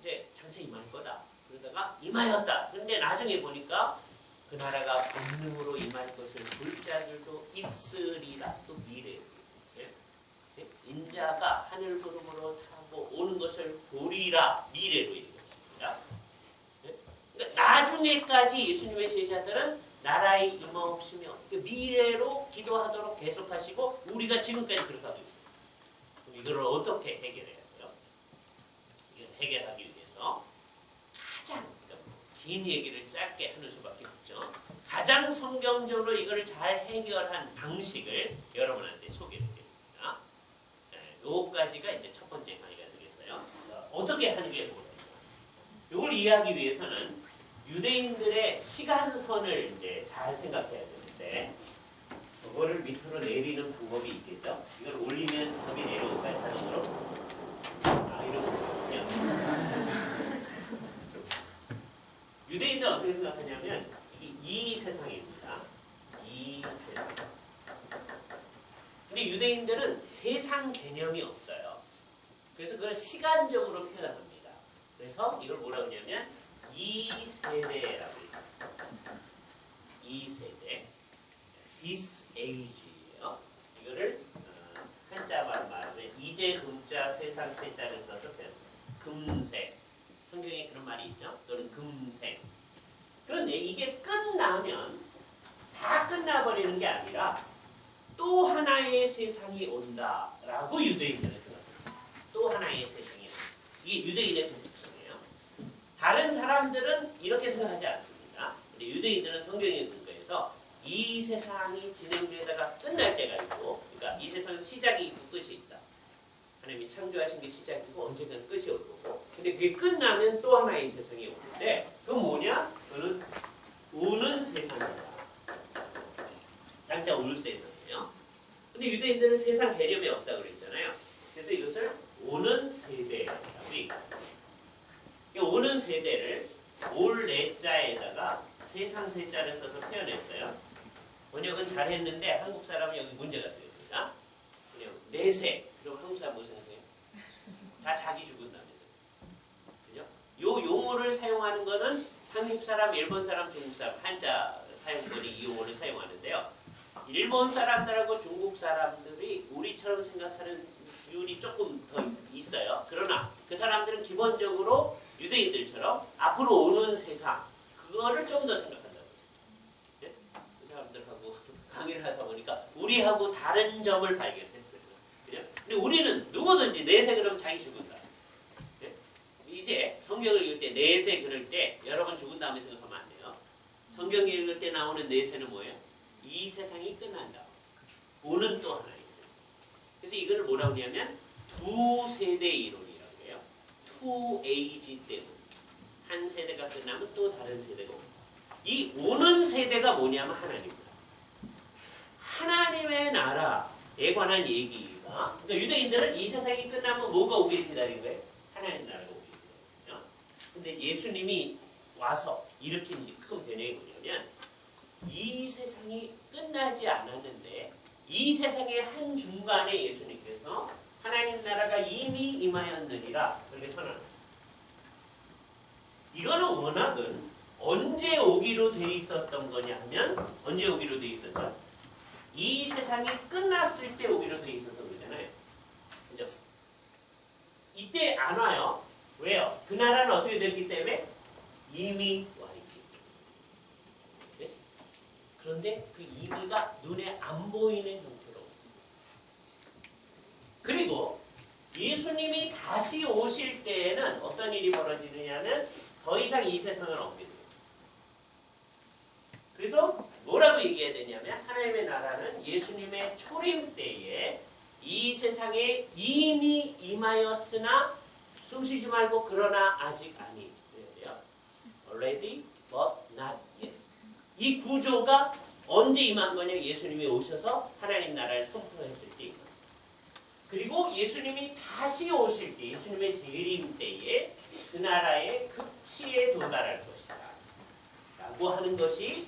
이제 장차 임할 거다. 그러다가 임하였다. 그런데 나중에 보니까 그 나라가 본능으로 임할 것을 볼 자들도 있으리라. 또 미래에 인자가 하늘 구름으로 타고 오는 것을 보리라. 미래로 얘기했습니다. 그러니까 나중에까지 예수님의 제자들은 나라의 임하옵심이 어떻게 미래로 기도하도록 계속하시고 우리가 지금까지 그렇게 하고 있어요. 그럼 이걸 어떻게 해결해야 돼요? 이걸 해결하기 위해서 가장 긴 얘기를 짧게 하는 수밖에 없죠. 가장 성경적으로 이걸 잘 해결한 방식을 여러분한테 소개해드립니다. 요거까지가 이제 첫 번째 강의가 되겠어요. 어떻게 하는 게 좋을까요? 이걸 이해하기 위해서는 유대인들의 시간선을 이제 잘 생각해야 되는데, 이거를 밑으로 내리는 방법이 있겠죠? 이걸 올리면 답이 내려올까요? 자동으로? 이런 거군요. 유대인들은 어떻게 생각하냐면 이 세상입니다. 이 세상. 근데 유대인들은 세상 개념이 없어요. 그래서 그걸 시간적으로 표현합니다. 그래서 이걸 뭐라고 하냐면 이 세대라고 합니다. 이 세대. This age예요. 이거를 한자만 말하면 이제 금자 세상 세자를 써서 표현. 금세. 성경에 그런 말이 있죠. 또는 금생. 그런데 이게 끝나면 다 끝나버리는 게 아니라 또 하나의 세상이 온다라고 유대인들은 생각합니다. 또 하나의 세상이 온다. 이게 유대인의 독특성이에요. 다른 사람들은 이렇게 생각하지 않습니다. 근데 유대인들은 성경의 근거에서 이 세상이 진행되다가 끝날 때가 있고, 그러니까 이 세상은 시작이 있고 끝이 있다. 하나님이 창조하신 게 시작이고 언젠가는 끝이 올 거고, 근데 그게 끝나면 또 하나의 세상이 오는데 그건 뭐냐? 그거는 오는 세상이다. 장자 올 세상이에요. 근데 유대인들은 세상 개념이 없다고 그랬잖아요. 그래서 이것을 오는 세대라고 얘기합니다. 오는 세대를 올 내자에다가 세상 세자를 써서 표현했어요. 번역은 잘했는데 한국 사람은 여기 문제가 되었습니다. 그냥 내세. 그럼 한국 사람 뭐 생각해요? 다 자기 죽은다면서요. 그죠? 요 용어를 사용하는 거는 한국 사람, 일본 사람, 중국 사람 한자 사용권이 이 용어를 사용하는데요. 일본 사람들하고 중국 사람들이 우리처럼 생각하는 비율이 조금 더 있어요. 그러나 그 사람들은 기본적으로 유대인들처럼 앞으로 오는 세상 그거를 좀 더 생각한다고. 예? 그 사람들하고 강의를 하다 보니까 우리하고 다른 점을 발견했어요. 그죠? 근데 우리는 누구든지 내세 그러면 자기 죽은다. 예? 이제 성경을 읽을 때 내세 그럴 때 여러분 죽은 다음에 생각하면 안 돼요. 성경 읽을 때 나오는 내세는 뭐예요? 이 세상이 끝난다. 오는 또 하나의 세상. 그래서 이걸 뭐라고 하냐면 두 세대 이론이라고 해요. 투 에이지 때문. 한 세대가 끝나면 또 다른 세대가 옵니다. 이 오는 세대가 뭐냐면 하나님입니다. 하나님의 나라에 관한 얘기가, 그러니까 유대인들은 이 세상이 끝나면 뭐가 오길 기다리는 거예요? 하나님 나라가 오길 기다리거든요. 근데 예수님이 와서 일으킨 큰 변형이 뭐냐면 이 세상이 끝나지 않았는데 이 세상의 한 중간에 예수님께서 하나님 나라가 이미 임하였느니라 그렇게 선언합니다. 이거는 워낙은 언제 오기로 돼 있었던 거냐 하면 언제 오기로 돼 있었죠? 이 세상이 끝났을 때 오기로 돼 있었던 거잖아요. 그죠? 이때 안 와요. 왜요? 그 나라는 어떻게 됐기 때문에 이미 와 있기 때문에. 그런데 그 이미가 눈에 안 보이는 형태로. 그리고 예수님이 다시 오실 때에는 어떤 일이 벌어지느냐면 더 이상 이 세상을 없게 돼요. 그래서 뭐라고 얘기해야 되냐면 하나님의 나라는 예수님의 초림 때에 이 세상에 이미 임하였으나 숨쉬지 말고 그러나 아직 아니. Already but not yet. 이 구조가 언제 임한 거냐? 예수님이 오셔서 하나님 나라를 선포했을 때. 그리고 예수님이 다시 오실 때, 예수님의 재림 때에 그 나라의 극치에 도달할 것이다. 라고 하는 것이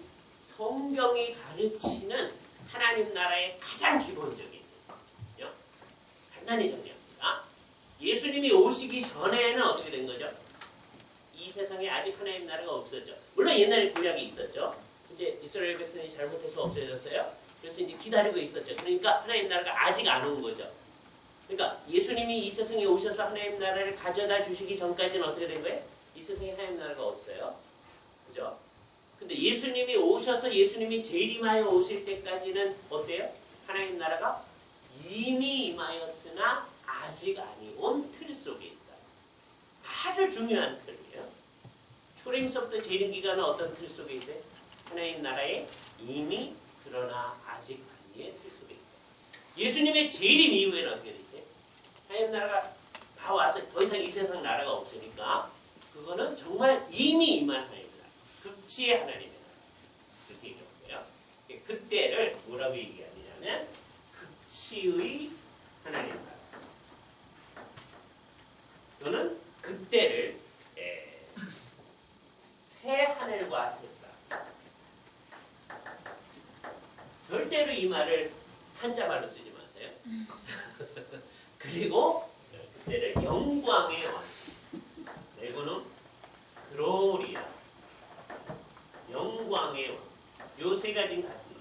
성경이 가르치는 하나님 나라의 가장 기본적인 거죠. 간단히 정리합니다. 예수님이 오시기 전에는 어떻게 된 거죠? 이 세상에 아직 하나님 나라가 없었죠. 물론 옛날에 구약이 있었죠. 이제 이스라엘 백성이 잘못해서 없어졌어요. 그래서 이제 기다리고 있었죠. 그러니까 하나님 나라가 아직 안 온 거죠. 그러니까 예수님이 이 세상에 오셔서 하나님 나라를 가져다 주시기 전까지는 어떻게 된 거예요? 이 세상에 하나님 나라가 없어요. 그죠? 근데 예수님이 오셔서 예수님이 재림하여 오실 때까지는 어때요? 하나님 나라가 이미 임하였으나 아직 아니 온 틀 속에 있다. 아주 중요한 틀이에요. 초림서부터 재림 기간은 어떤 틀 속에 있어요? 하나님 나라에 이미 그러나 아직 아니의 틀 속에 있다. 예수님의 재림 이후에는 어떻게 돼 있어요? 하나님 나라가 다 와서 더 이상 이 세상 나라가 없으니까 그거는 정말 이미 임한 하나님 나라, 극치의 하나님의 나라 그렇게 얘기한 거예요. 그때를 뭐라고 얘기하느냐 말하면 극치의 하나님 나라. 또는 그때를 새 하늘과 새 땅. 절대로 이 말을 한자말로 쓰지 마세요. 그리고 그때를 영광의 왕. 이거는 글로리아. 영광의 왕. 요 세 가지는 같은 거예요.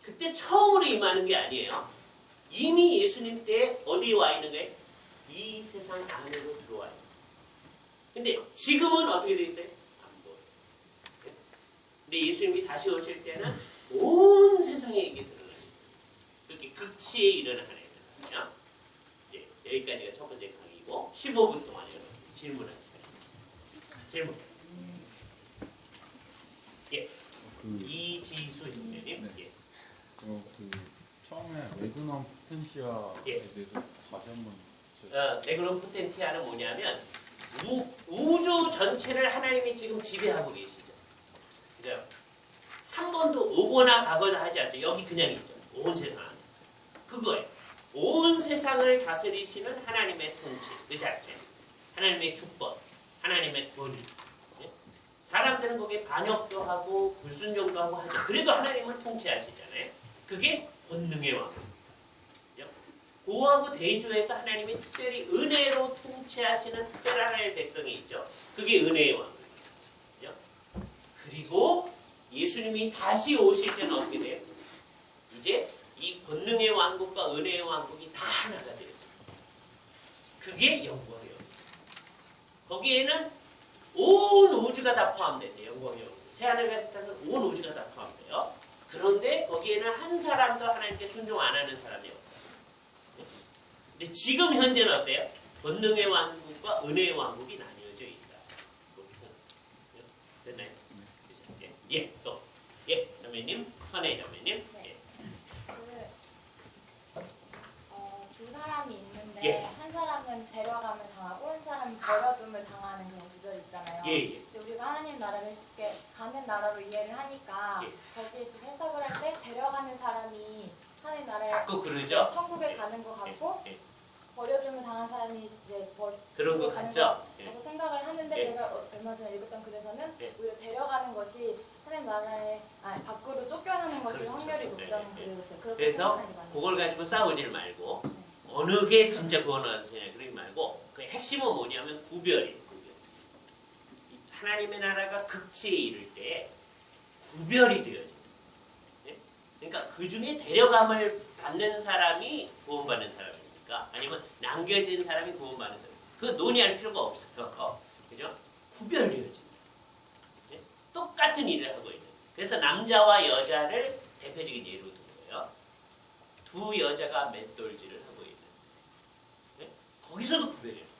그때 처음으로 임하는 게 아니에요. 이미 예수님 때 어디에 와 있는 거예요? 이 세상 안으로 들어와 있는 거예요. 근데 지금은 어떻게 돼 있어요? 안 보여요. 근데 예수님이 다시 오실 때는 온 세상에 이게 드러나요. 그렇게 극치에 일어나는 거예요. 이제 여기까지가 첫 번째 강의고 15분 동안 질문할 시간입니다. 질문. 예. 이지수 형님. 네. 예. 처음에 레그넘 포텐시아에 예. 대해서 다시 한번 레그넘 포텐티아는 뭐냐면 우주 전체를 하나님이 지금 지배하고 계시죠. 그죠? 한 번도 오거나 가거나 하지 않죠. 여기 그냥 있죠. 온 세상 안에. 그거예요. 온 세상을 다스리시는 하나님의 통치 그 자체. 하나님의 주권, 하나님의 권위. 예? 사람들은 거기에 반역도 하고 불순종도 하고 하죠. 그래도 하나님은 통치하시잖아요. 그게 권능의 왕. 고하고 대조해서 하나님이 특별히 은혜로 통치하시는 특별한 하나님의 백성이 있죠. 그게 은혜의 왕이죠. 그리고 예수님이 다시 오실 때는 어떻게 돼요? 이제 이 권능의 왕국과 은혜의 왕국이 다 하나가 되죠. 그게 영광의 왕국. 거기에는 온 우주가 다 포함돼요. 영광의 왕국. 새하늘과 새 땅은 온 우주가 다 포함돼요. 그런데 거기에는 한 사람도 하나님께 순종 안 하는 사람이 없어요. 근데 지금 현재는 어때요? 권능의 왕국과 은혜의 왕국이 나뉘어져 있다. 거기서 됐나요? 예, 또 자매님, 선혜 자매님. 네. 두 사람이 있는데 예. 한 사람은 데려감을 당하고 한 사람은 버려둠을 당하는 그런 구절이 있잖아요. 예. 근데 우리가 하나님 나라를 쉽게 가는 나라로 이해를 하니까 예. 거기에서 해석을 할 때 데려가는 사람이 하나님 나라에 자꾸 그러죠? 천국에 가는 것 같고 예. 버려둠을 당한 사람이 이제 그런 거 가는 같죠? 라고 생각을 하는데 예. 제가 얼마 전에 읽었던 글에서는 예. 오히려 데려가는 것이 하나님 나라에 밖으로 쫓겨나는 것이 그렇죠. 확률이 높다는 네, 네. 글이었어요. 그렇게 그래서 생각하니 많이 그걸 가지고 싸우질 말고 네. 어느 게 진짜 구원하시냐 그러지 말고 그 핵심은 뭐냐면 구별이에요. 구별. 하나님의 나라가 극치에 이를 때 구별이 되어져요. 네? 그러니까 그 중에 데려감을 받는 사람이 구원받는 사람입니까? 아니면 남겨진 사람이 구원받는 사람? 그 논의할 필요가 없어요. 그죠? 구별되어집니다. 네? 똑같은 일을 하고 있는. 그래서 남자와 여자를 대표적인 예로 든 거예요. 두 여자가 맷돌질을 하고 있는. 네? 거기서도 구별해요.